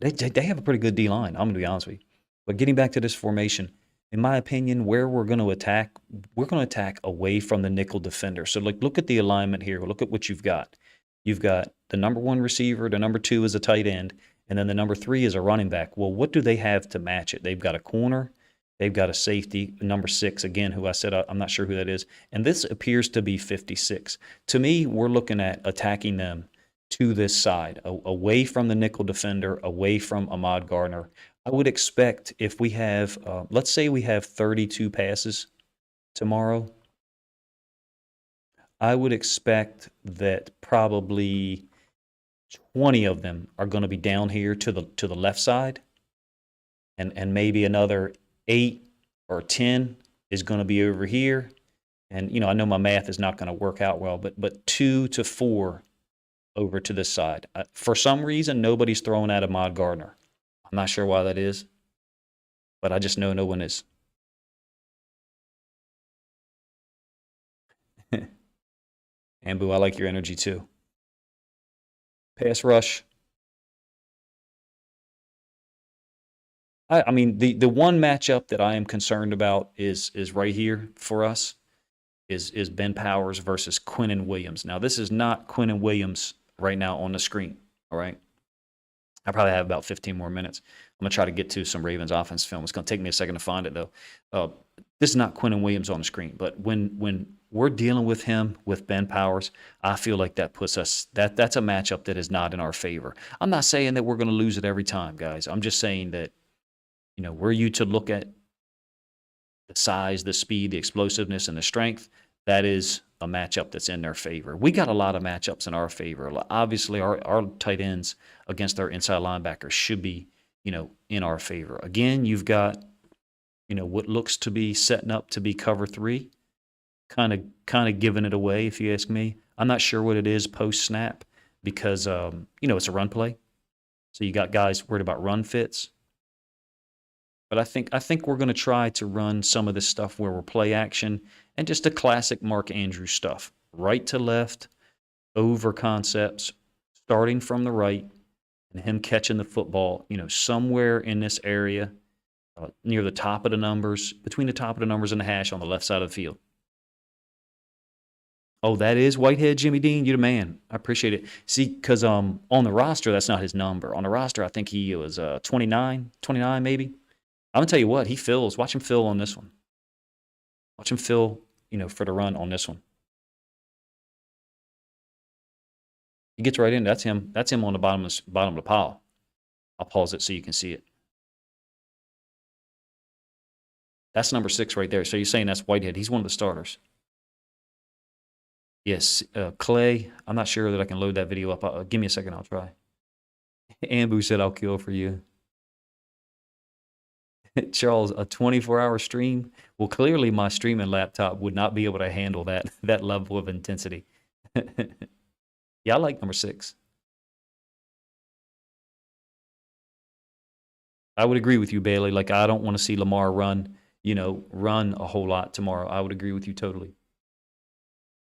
They have a pretty good D line. I'm gonna be honest with you. But getting back to this formation, in my opinion, where we're going to attack, we're going to attack away from the nickel defender. So like, look at the alignment here. Look at what you've got. You've got the number one receiver, the number two is a tight end, and then the number three is a running back. Well, what do they have to match it? They've got a corner. They've got a safety, number 6, again, who I said I'm not sure who that is. And this appears to be 56. To me, we're looking at attacking them to this side, away from the nickel defender, away from Ahmad Gardner. I would expect if we have, let's say we have 32 passes tomorrow, I would expect that probably 20 of them are going to be down here to the left side, and maybe another 8 or 10 is going to be over here. And I know my math is not going to work out well, but 2 to 4 over to this side. For some reason, nobody's throwing out Ahmad Gardner. I'm not sure why that is, but I just know no one is. Ambu, I like your energy too. Pass rush. I mean, the one matchup that I am concerned about is right here for us, is Ben Powers versus Quinnen Williams. Now, this is not Quinnen Williams right now on the screen, all right? I probably have about 15 more minutes. I'm going to try to get to some Ravens offense film. It's going to take me a second to find it, though. This is not Quinnen Williams on the screen, but when we're dealing with him, with Ben Powers, I feel like that puts us, that's a matchup that is not in our favor. I'm not saying that we're going to lose it every time, guys. I'm just saying that, were you to look at the size, the speed, the explosiveness, and the strength, that is a matchup that's in their favor. We got a lot of matchups in our favor. Obviously, our tight ends against our inside linebackers should be, in our favor. Again, you've got, what looks to be setting up to be cover 3, kind of giving it away, if you ask me. I'm not sure what it is post snap because, it's a run play. So you got guys worried about run fits. But I think we're going to try to run some of this stuff where we're play action and just the classic Mark Andrews stuff. Right to left, over concepts, starting from the right, and him catching the football, somewhere in this area, near the top of the numbers, between the top of the numbers and the hash on the left side of the field. Oh, that is Whitehead, Jimmy Dean. You're the man. I appreciate it. See, because on the roster, that's not his number. On the roster, I think he was 29 maybe. I'm going to tell you what, he fills. Watch him fill on this one. Watch him fill, for the run on this one. He gets right in. That's him. That's him on the bottom of the pile. I'll pause it so you can see it. That's number 6 right there. So you're saying that's Whitehead. He's one of the starters. Yes, Clay. I'm not sure that I can load that video up. Give me a second. I'll try. Ambu said, I'll kill for you. Charles, a 24-hour stream? Well, clearly my streaming laptop would not be able to handle that level of intensity. Yeah, I like number 6. I would agree with you, Bailey. Like, I don't want to see Lamar run a whole lot tomorrow. I would agree with you totally.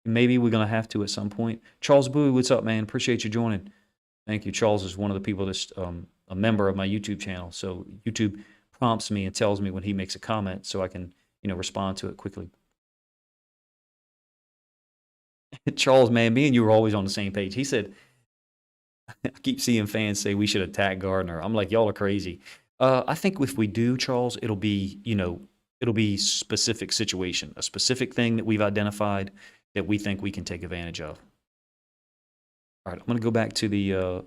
Maybe we're gonna have to at some point. Charles Bowie, what's up, man? Appreciate you joining. Thank you. Charles is one of the people that's a member of my YouTube channel. So YouTube prompts me and tells me when he makes a comment so I can, respond to it quickly. Charles, man, me and you were always on the same page. He said, I keep seeing fans say we should attack Gardner. I'm like, y'all are crazy. I think if we do, Charles, it'll be specific situation, a specific thing that we've identified that we think we can take advantage of. All right, I'm gonna go back to the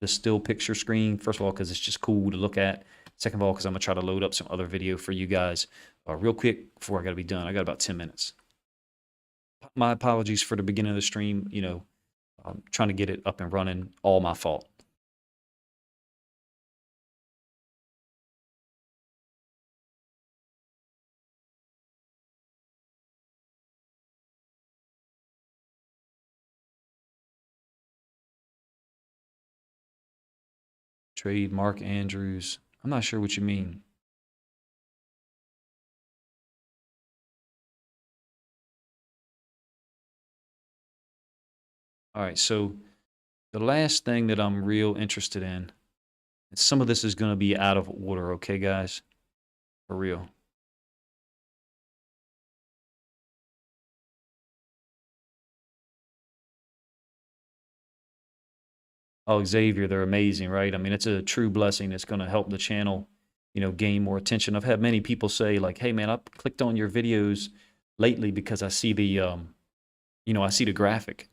still picture screen. First of all, because it's just cool to look at. Second of all, because I'm gonna try to load up some other video for you guys real quick before I gotta be done. I got about 10 minutes. My apologies for the beginning of the stream. I'm trying to get it up and running. All my fault. Trade Mark Andrews. I'm not sure what you mean. All right, so the last thing that I'm real interested in, and some of this is going to be out of order, okay, guys? For real. Oh, Xavier, they're amazing, right? I mean, it's a true blessing. It's going to help the channel, gain more attention. I've had many people say, like, "Hey, man, I clicked on your videos lately because I see I see the graphic,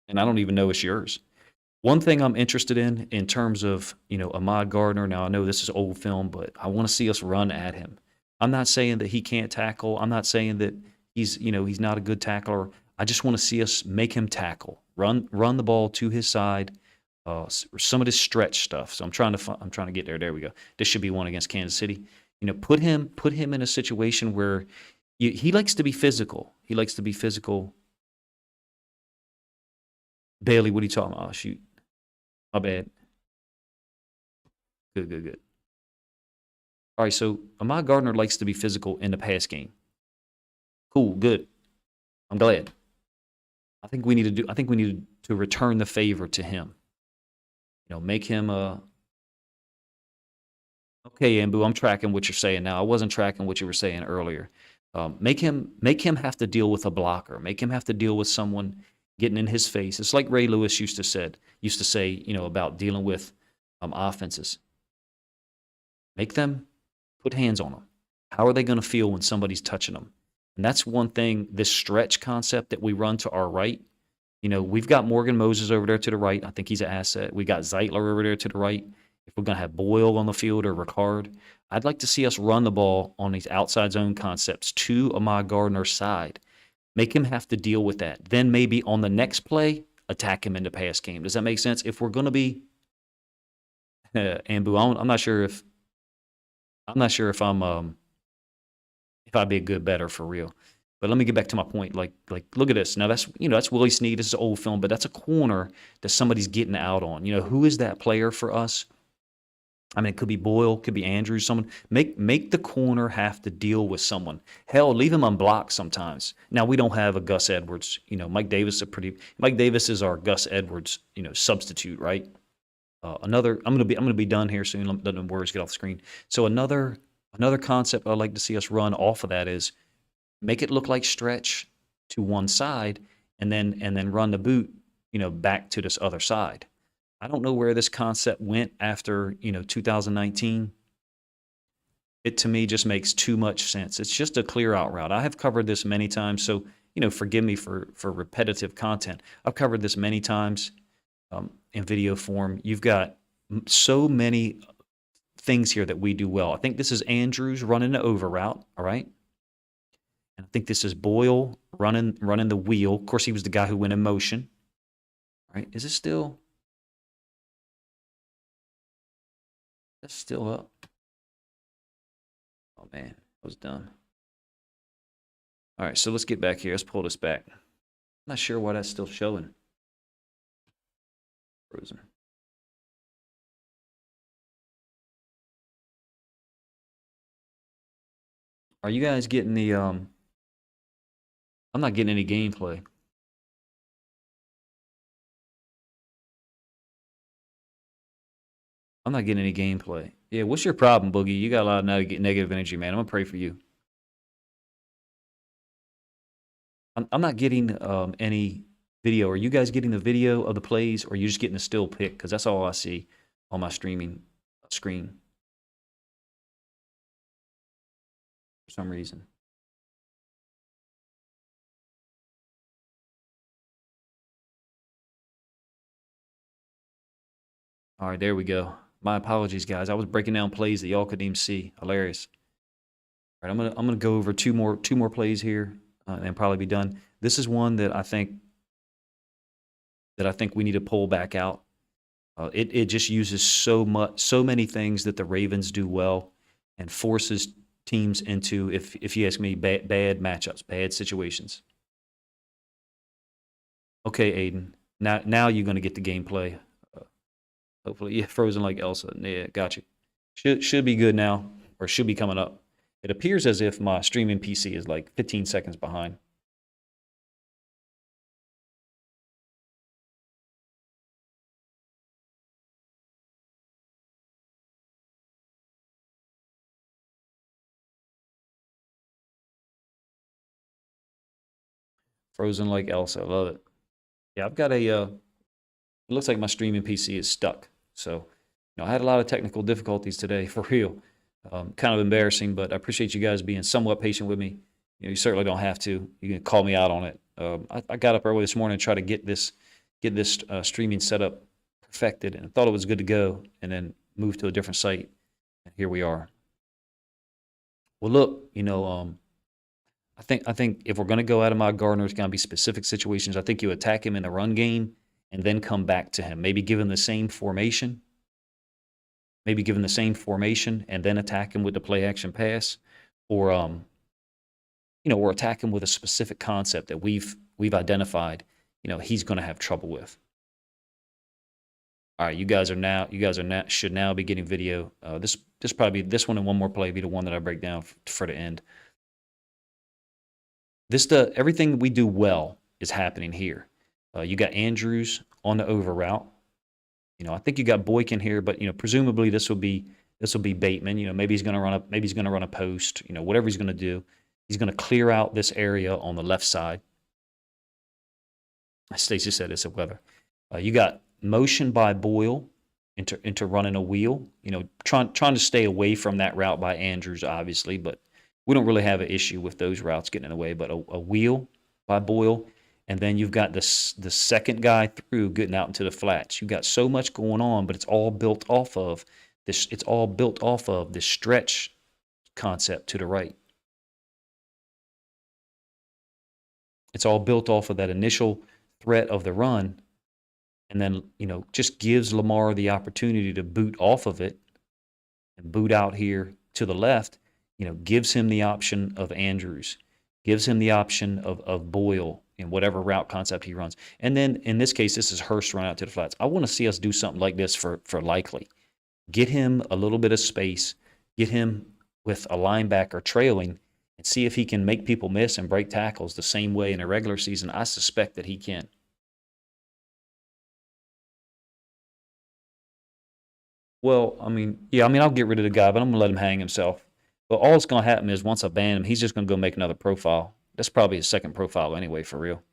and I don't even know it's yours." One thing I'm interested in terms of, Ahmad Gardner. Now I know this is old film, but I want to see us run at him. I'm not saying that he can't tackle. I'm not saying that he's not a good tackler. I just want to see us make him tackle, run the ball to his side. Some of this stretch stuff. So I'm trying to get there. There we go. This should be one against Kansas City. Put him in a situation where he likes to be physical. He likes to be physical. Bailey, what are you talking about? Oh, shoot. My bad. Good, good, good. All right, so Ahmad Gardner likes to be physical in the pass game. Cool, good. I'm glad. I think we need to return the favor to him. Make him a. Okay, Ambu, I'm tracking what you're saying now. I wasn't tracking what you were saying earlier. Make him have to deal with a blocker. Make him have to deal with someone getting in his face. It's like Ray Lewis used to say, about dealing with offenses. Make them put hands on them. How are they going to feel when somebody's touching them? And that's one thing, this stretch concept that we run to our right. We've got Morgan Moses over there to the right. I think he's an asset. We got Zeitler over there to the right. If we're going to have Boyle on the field or Ricard, I'd like to see us run the ball on these outside zone concepts to Ahmad Gardner's side. Make him have to deal with that. Then maybe on the next play, attack him in the pass game. Does that make sense? If we're going to be Ambu, I'm not sure if I'd be a good better for real. But let me get back to my point. Like look at this. Now that's Willie Snead. This is an old film, but that's a corner that somebody's getting out on. Who is that player for us? I mean, it could be Boyle, could be Andrews, someone. Make the corner have to deal with someone. Hell, leave him unblocked sometimes. Now we don't have a Gus Edwards. Mike Davis is our Gus Edwards, substitute, right? I'm gonna be done here soon. Let the words get off the screen. So another concept I'd like to see us run off of that is make it look like stretch to one side, and then run the boot, back to this other side. I don't know where this concept went after 2019. It to me just makes too much sense. It's just a clear out route. I have covered this many times, so forgive me for repetitive content. I've covered this many times in video form. You've got so many things here that we do well. I think this is Andrews running the over route, all right? And I think this is Boyle running the wheel. Of course, he was the guy who went in motion. All right, is it still? That's still up. Oh man, I was done. All right, so let's get back here. Let's pull this back. I'm not sure why that's still showing. Frozen. Are you guys getting the I'm not getting any gameplay. I'm not getting any gameplay. Yeah, what's your problem, Boogie? You got a lot of negative energy, man. I'm gonna pray for you. I'm not getting any video. Are you guys getting the video of the plays, or are you just getting a still pic? Because that's all I see on my streaming screen for some reason. All right, there we go. My apologies, guys. I was breaking down plays that y'all couldn't even see. Hilarious. All right, I'm gonna go over two more plays here, and probably be done. This is one that I think we need to pull back out. It just uses so many things that the Ravens do well, and forces teams into, if you ask me, bad matchups, bad situations. Okay, Aiden. Now you're gonna get the gameplay. Uh, Hopefully, yeah, frozen like Elsa. Yeah, got you. Should be good now, or should be coming up. It appears as if my streaming PC is like 15 seconds behind. Frozen like Elsa. Love it. Yeah, I've got a. It looks like my streaming PC is stuck. So, I had a lot of technical difficulties today, for real. Kind of embarrassing, but I appreciate you guys being somewhat patient with me. You certainly don't have to. You can call me out on it. I got up early this morning to try to get this streaming setup perfected, and thought it was good to go, and then moved to a different site, and here we are. Well, look, I think if we're going to go at Ahmad Gardner, it's going to be specific situations. I think you attack him in the run game and then come back to him. Maybe give him the same formation. Maybe give him the same formation and then attack him with the play action pass, or or attack him with a specific concept that we've identified. He's going to have trouble with. All right, you guys should now be getting video. This probably this one and one more play be the one that I break down for the end. Everything we do well is happening here. You got Andrews on the over route. I think you got Boykin here, but presumably this will be Bateman. Maybe he's going to run up. Maybe he's going to run a post. Whatever he's going to do, he's going to clear out this area on the left side. Stacey said it's a weather. You got motion by Boyle into running a wheel. Trying to stay away from that route by Andrews, obviously, but we don't really have an issue with those routes getting in the way. But a wheel by Boyle, and then you've got the second guy through getting out into the flats. You've got so much going on, but it's all built off of this. It's all built off of this stretch concept to the right. It's all built off of that initial threat of the run, and then just gives Lamar the opportunity to boot off of it and boot out here to the left. Gives him the option of Andrews, gives him the option of Boyle in whatever route concept he runs. And then in this case, this is Hurst run out to the flats. I want to see us do something like this for Likely. Get him a little bit of space, get him with a linebacker trailing, and see if he can make people miss and break tackles the same way in a regular season. I suspect that he can. Well, I'll get rid of the guy, but I'm going to let him hang himself. But all that's going to happen is once I ban him, he's just going to go make another profile. That's probably his second profile anyway, for real.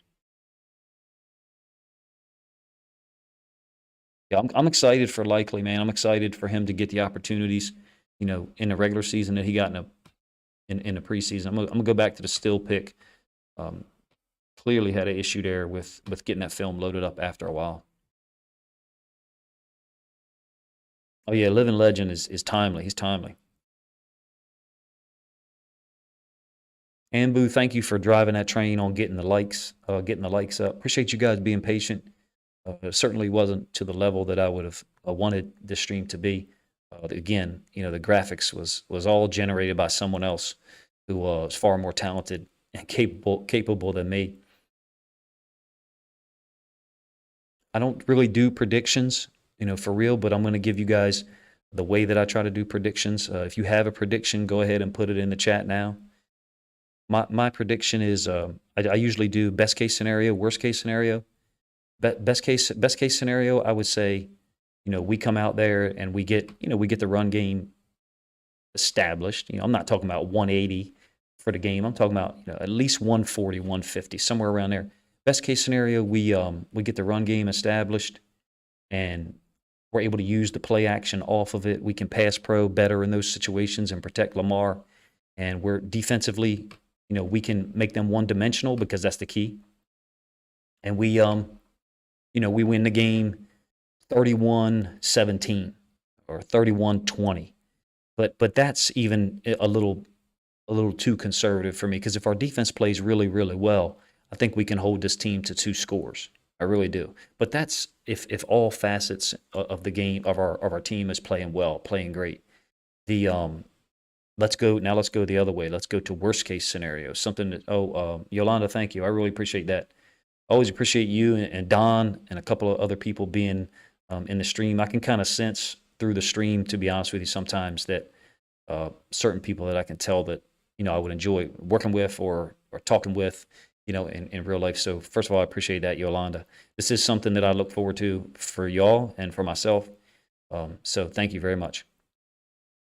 Yeah, I'm excited for Likely, man. I'm excited for him to get the opportunities, in the regular season that he got in the preseason. I'm gonna go back to the still pick. Um, Clearly had an issue there with getting that film loaded up after a while. Oh yeah, Living Legend is timely. He's timely. Ambu, thank you for driving that train on getting the likes up. Appreciate you guys being patient. It certainly wasn't to the level that I would have wanted this stream to be. Again, the graphics was all generated by someone else who was far more talented and capable than me. I don't really do predictions, for real, but I'm going to give you guys the way that I try to do predictions. If you have a prediction, go ahead and put it in the chat now. My prediction is I usually do best case scenario, worst case scenario. Best case scenario, I would say, we come out there and we get the run game established. I'm not talking about 180 for the game. I'm talking about at least 140, 150, somewhere around there. Best case scenario, we get the run game established and we're able to use the play action off of it. We can pass pro better in those situations and protect Lamar. And we're defensively, we can make them one dimensional because that's the key. And we win the game 31-17 or 31-20. But that's even a little too conservative for me because if our defense plays really, really well, I think we can hold this team to 2 scores. I really do. But that's if all facets of the game of our team is playing well, playing great. The Let's go the other way. Let's go to worst case scenario. Something that Yolanda, thank you. I really appreciate that. Always appreciate you and Don and a couple of other people being in the stream. I can kind of sense through the stream, to be honest with you, sometimes that certain people that I can tell that I would enjoy working with or talking with, in real life. So first of all, I appreciate that, Yolanda. This is something that I look forward to for y'all and for myself. So thank you very much.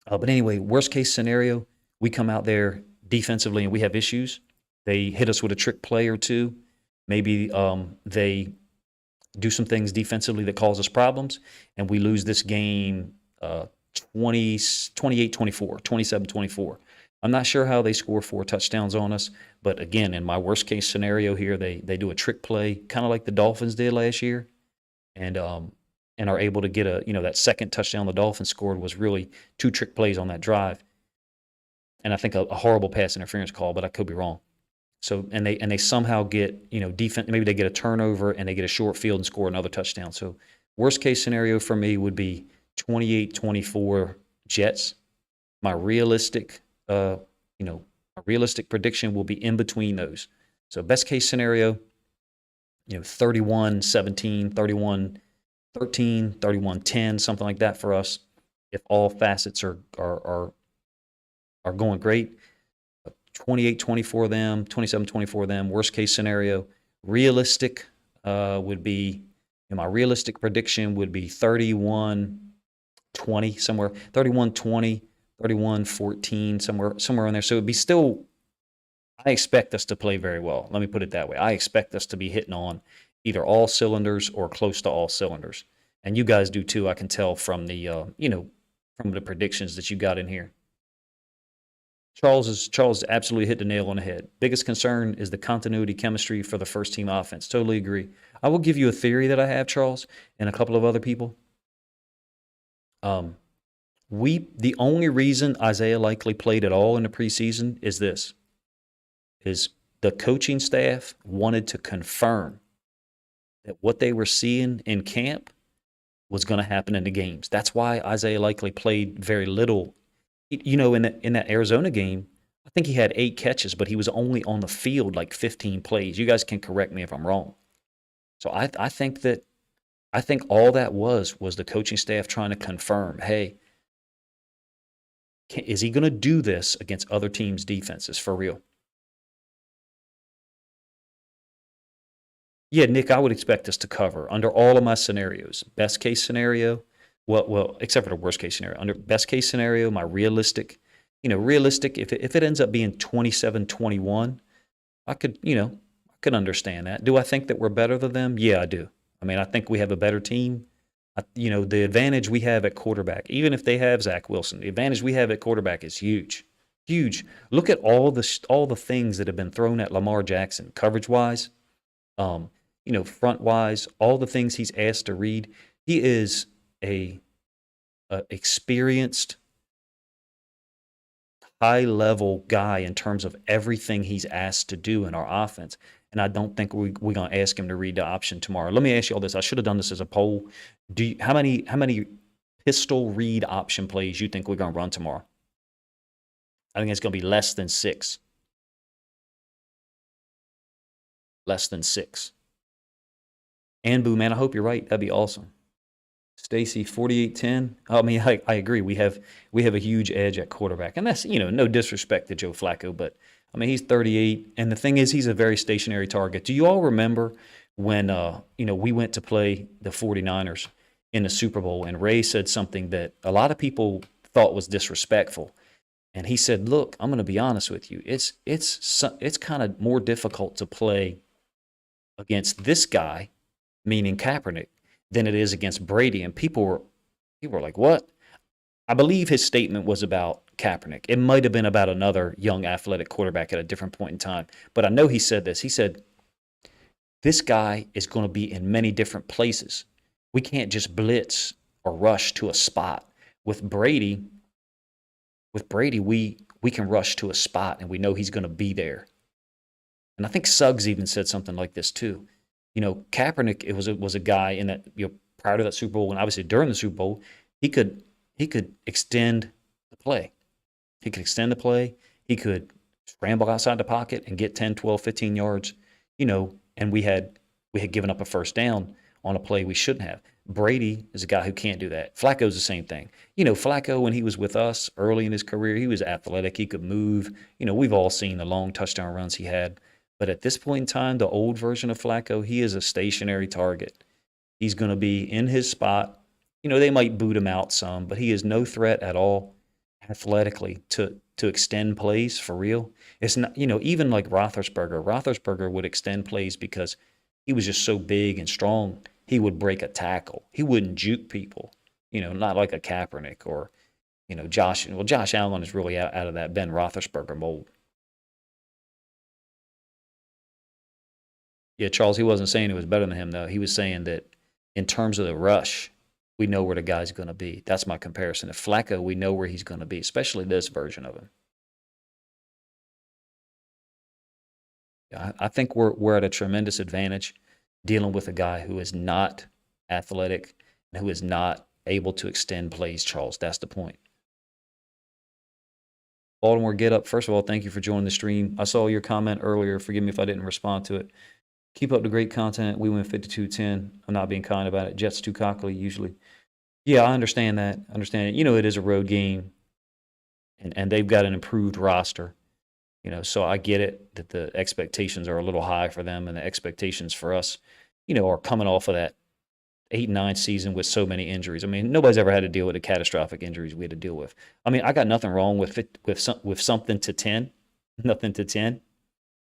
But anyway, worst case scenario, we come out there defensively and we have issues. They hit us with a trick play or two. Maybe they do some things defensively that cause us problems, and we lose this game 28-24, 27-24. I'm not sure how they score 4 touchdowns on us, but again, in my worst case scenario here, they do a trick play, kind of like the Dolphins did last year, and are able to get that second touchdown the Dolphins scored was really 2 trick plays on that drive, and I think a horrible pass interference call, but I could be wrong. So and they somehow get defense. Maybe they get a turnover and they get a short field and score another touchdown. So worst case scenario for me would be 28-24 Jets. My realistic prediction will be in between those. So best case scenario, 31-17, 31-13, 31-10, something like that for us. If all facets are going great. 28-24 them, 27-24 them, worst case scenario. Realistic would be, my realistic prediction would be 31-20 somewhere, 31-20, 31-14, somewhere in there. So it'd be still, I expect us to play very well. Let me put it that way. I expect us to be hitting on either all cylinders or close to all cylinders. And you guys do too, I can tell from the, from the predictions that you got in here. Charles absolutely hit the nail on the head. Biggest concern is the continuity chemistry for the first team offense. Totally agree. I will give you a theory that I have, Charles, and a couple of other people. The only reason Isaiah Likely played at all in the preseason is the coaching staff wanted to confirm that what they were seeing in camp was going to happen in the games. That's why Isaiah Likely played very little. In that Arizona game, I think he had 8 catches, but he was only on the field like 15 plays. You guys can correct me if I'm wrong. So I think all that was the coaching staff trying to confirm, hey, is he going to do this against other teams' defenses for real? Yeah, Nick, I would expect us to cover under all of my scenarios. Best case scenario. Well, except for the worst case scenario. Under best case scenario, my realistic, if it ends up being 27-21, I could understand that. Do I think that we're better than them? Yeah, I do. I mean, I think we have a better team. The advantage we have at quarterback, even if they have Zach Wilson, the advantage we have at quarterback is huge. Huge. Look at all the things that have been thrown at Lamar Jackson, coverage-wise, front-wise, all the things he's asked to read. He is a experienced, high-level guy in terms of everything he's asked to do in our offense. And I don't think we're going to ask him to read the option tomorrow. Let me ask you all this. I should have done this as a poll. How many pistol read option plays you think we're going to run tomorrow? I think it's going to be less than 6. Less than 6. And Boo, man, I hope you're right. That'd be awesome. Stacy, 48-10. I mean, I agree. We have a huge edge at quarterback. And that's, no disrespect to Joe Flacco, but I mean, he's 38, and the thing is, he's a very stationary target. Do you all remember when we went to play the 49ers in the Super Bowl, and Ray said something that a lot of people thought was disrespectful, and he said, "Look, I'm going to be honest with you. It's kind of more difficult to play against this guy, meaning Kaepernick, than it is against Brady." And people were like, "What?" I believe his statement was about Kaepernick. It might have been about another young athletic quarterback at a different point in time. But I know he said this. He said, this guy is going to be in many different places. We can't just blitz or rush to a spot. With Brady, we can rush to a spot and we know he's going to be there. And I think Suggs even said something like this too. Kaepernick, it was a guy in that, prior to that Super Bowl, and obviously during the Super Bowl, he could extend the play. He could extend the play. He could scramble outside the pocket and get 10, 12, 15 yards, and we had given up a first down on a play we shouldn't have. Brady is a guy who can't do that. Flacco's the same thing. Flacco, when he was with us early in his career, he was athletic. He could move. We've all seen the long touchdown runs he had. But at this point in time, the old version of Flacco, he is a stationary target. He's going to be in his spot. They might boot him out some, but he is no threat at all athletically to extend plays for real. It's not, even like Roethlisberger. Roethlisberger would extend plays because he was just so big and strong. He would break a tackle. He wouldn't juke people, not like a Kaepernick or, Josh. Well, Josh Allen is really out of that Ben Roethlisberger mold. Yeah, Charles, he wasn't saying it was better than him, though. He was saying that in terms of the rush, we know where the guy's going to be. That's my comparison. If Flacco, we know where he's going to be, especially this version of him. Yeah, I think we're at a tremendous advantage dealing with a guy who is not athletic and who is not able to extend plays, Charles. That's the point. Baltimore, get up. First of all, thank you for joining the stream. I saw your comment earlier. Forgive me if I didn't respond to it. Keep up the great content. We win 52-10. I'm not being kind about it. Jets too cockily usually. Yeah, I understand that. I understand it. It is a road game, and they've got an improved roster. So I get it that the expectations are a little high for them, and the expectations for us, are coming off of that 8-9 season with so many injuries. I mean, nobody's ever had to deal with the catastrophic injuries we had to deal with. I mean, I got nothing wrong with something to 10, nothing to 10,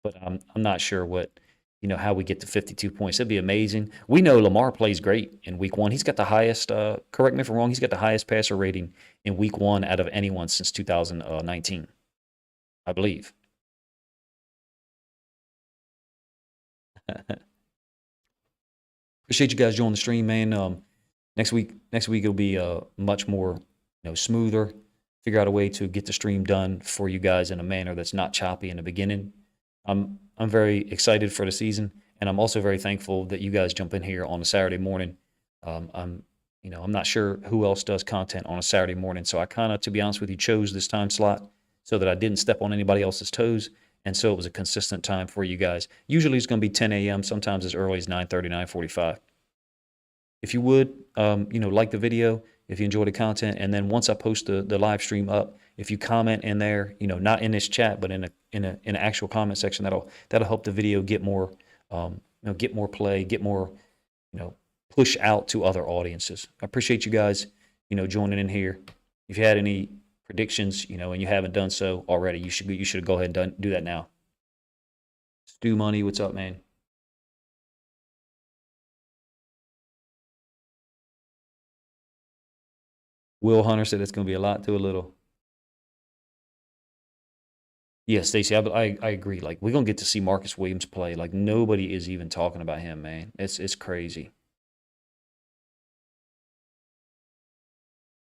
but I'm not sure how we get to 52 points. It'd be amazing. We know Lamar plays great in week one. He's got the highest, correct me if I'm wrong, he's got the highest passer rating in week one out of anyone since 2019, I believe. Appreciate you guys joining the stream, man. Next week it'll be much more, smoother. Figure out a way to get the stream done for you guys in a manner that's not choppy in the beginning. I'm very excited for the season, and I'm also very thankful that you guys jump in here on a Saturday morning. I'm not sure who else does content on a Saturday morning, so I kind of, to be honest with you, chose this time slot so that I didn't step on anybody else's toes, and so it was a consistent time for you guys. Usually it's going to be 10 a.m., sometimes as early as 9:30, 9:45. If you would, like the video, if you enjoy the content, and then once I post the live stream up, if you comment in there, not in this chat, but in an actual comment section, that'll help the video get more, get more play, get more, push out to other audiences. I appreciate you guys, joining in here. If you had any predictions, and you haven't done so already, you should go ahead and do that now. Stu Money, what's up, man? Will Hunter said it's going to be a lot to a little. Yeah, Stacey, I agree. Like, we're going to get to see Marcus Williams play. Like, nobody is even talking about him, man. It's crazy.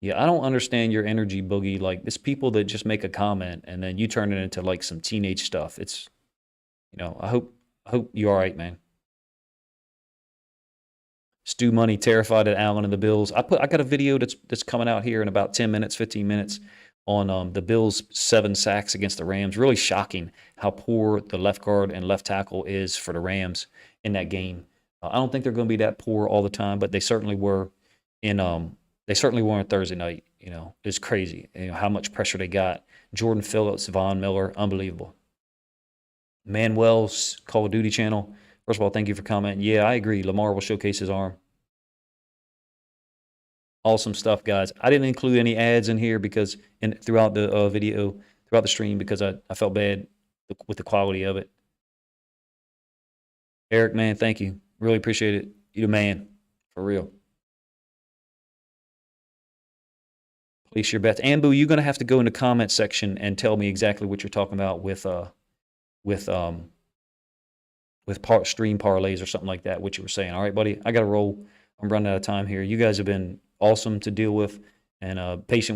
Yeah, I don't understand your energy, Boogie. Like, it's people that just make a comment and then you turn it into like some teenage stuff. It's, I hope you're all right, man. Stu Money terrified at Allen and the Bills. I got a video that's coming out here in about 10 minutes, 15 minutes on the Bills' 7 sacks against the Rams. Really shocking how poor the left guard and left tackle is for the Rams in that game. I don't think they're going to be that poor all the time, but they certainly were on Thursday night. It's crazy. How much pressure they got. Jordan Phillips, Von Miller, unbelievable. Manuel's Call of Duty channel. First of all, thank you for commenting. Yeah, I agree. Lamar will showcase his arm. Awesome stuff, guys. I didn't include any ads in here because throughout the video, throughout the stream, because I felt bad with the quality of it. Eric, man, thank you. Really appreciate it. You the man, for real. Place your bets. Ambu, you're gonna have to go in the comment section and tell me exactly what you're talking about with stream parlays or something like that. What you were saying. All right, buddy. I got to roll. I'm running out of time here. You guys have been awesome to deal with and patient with.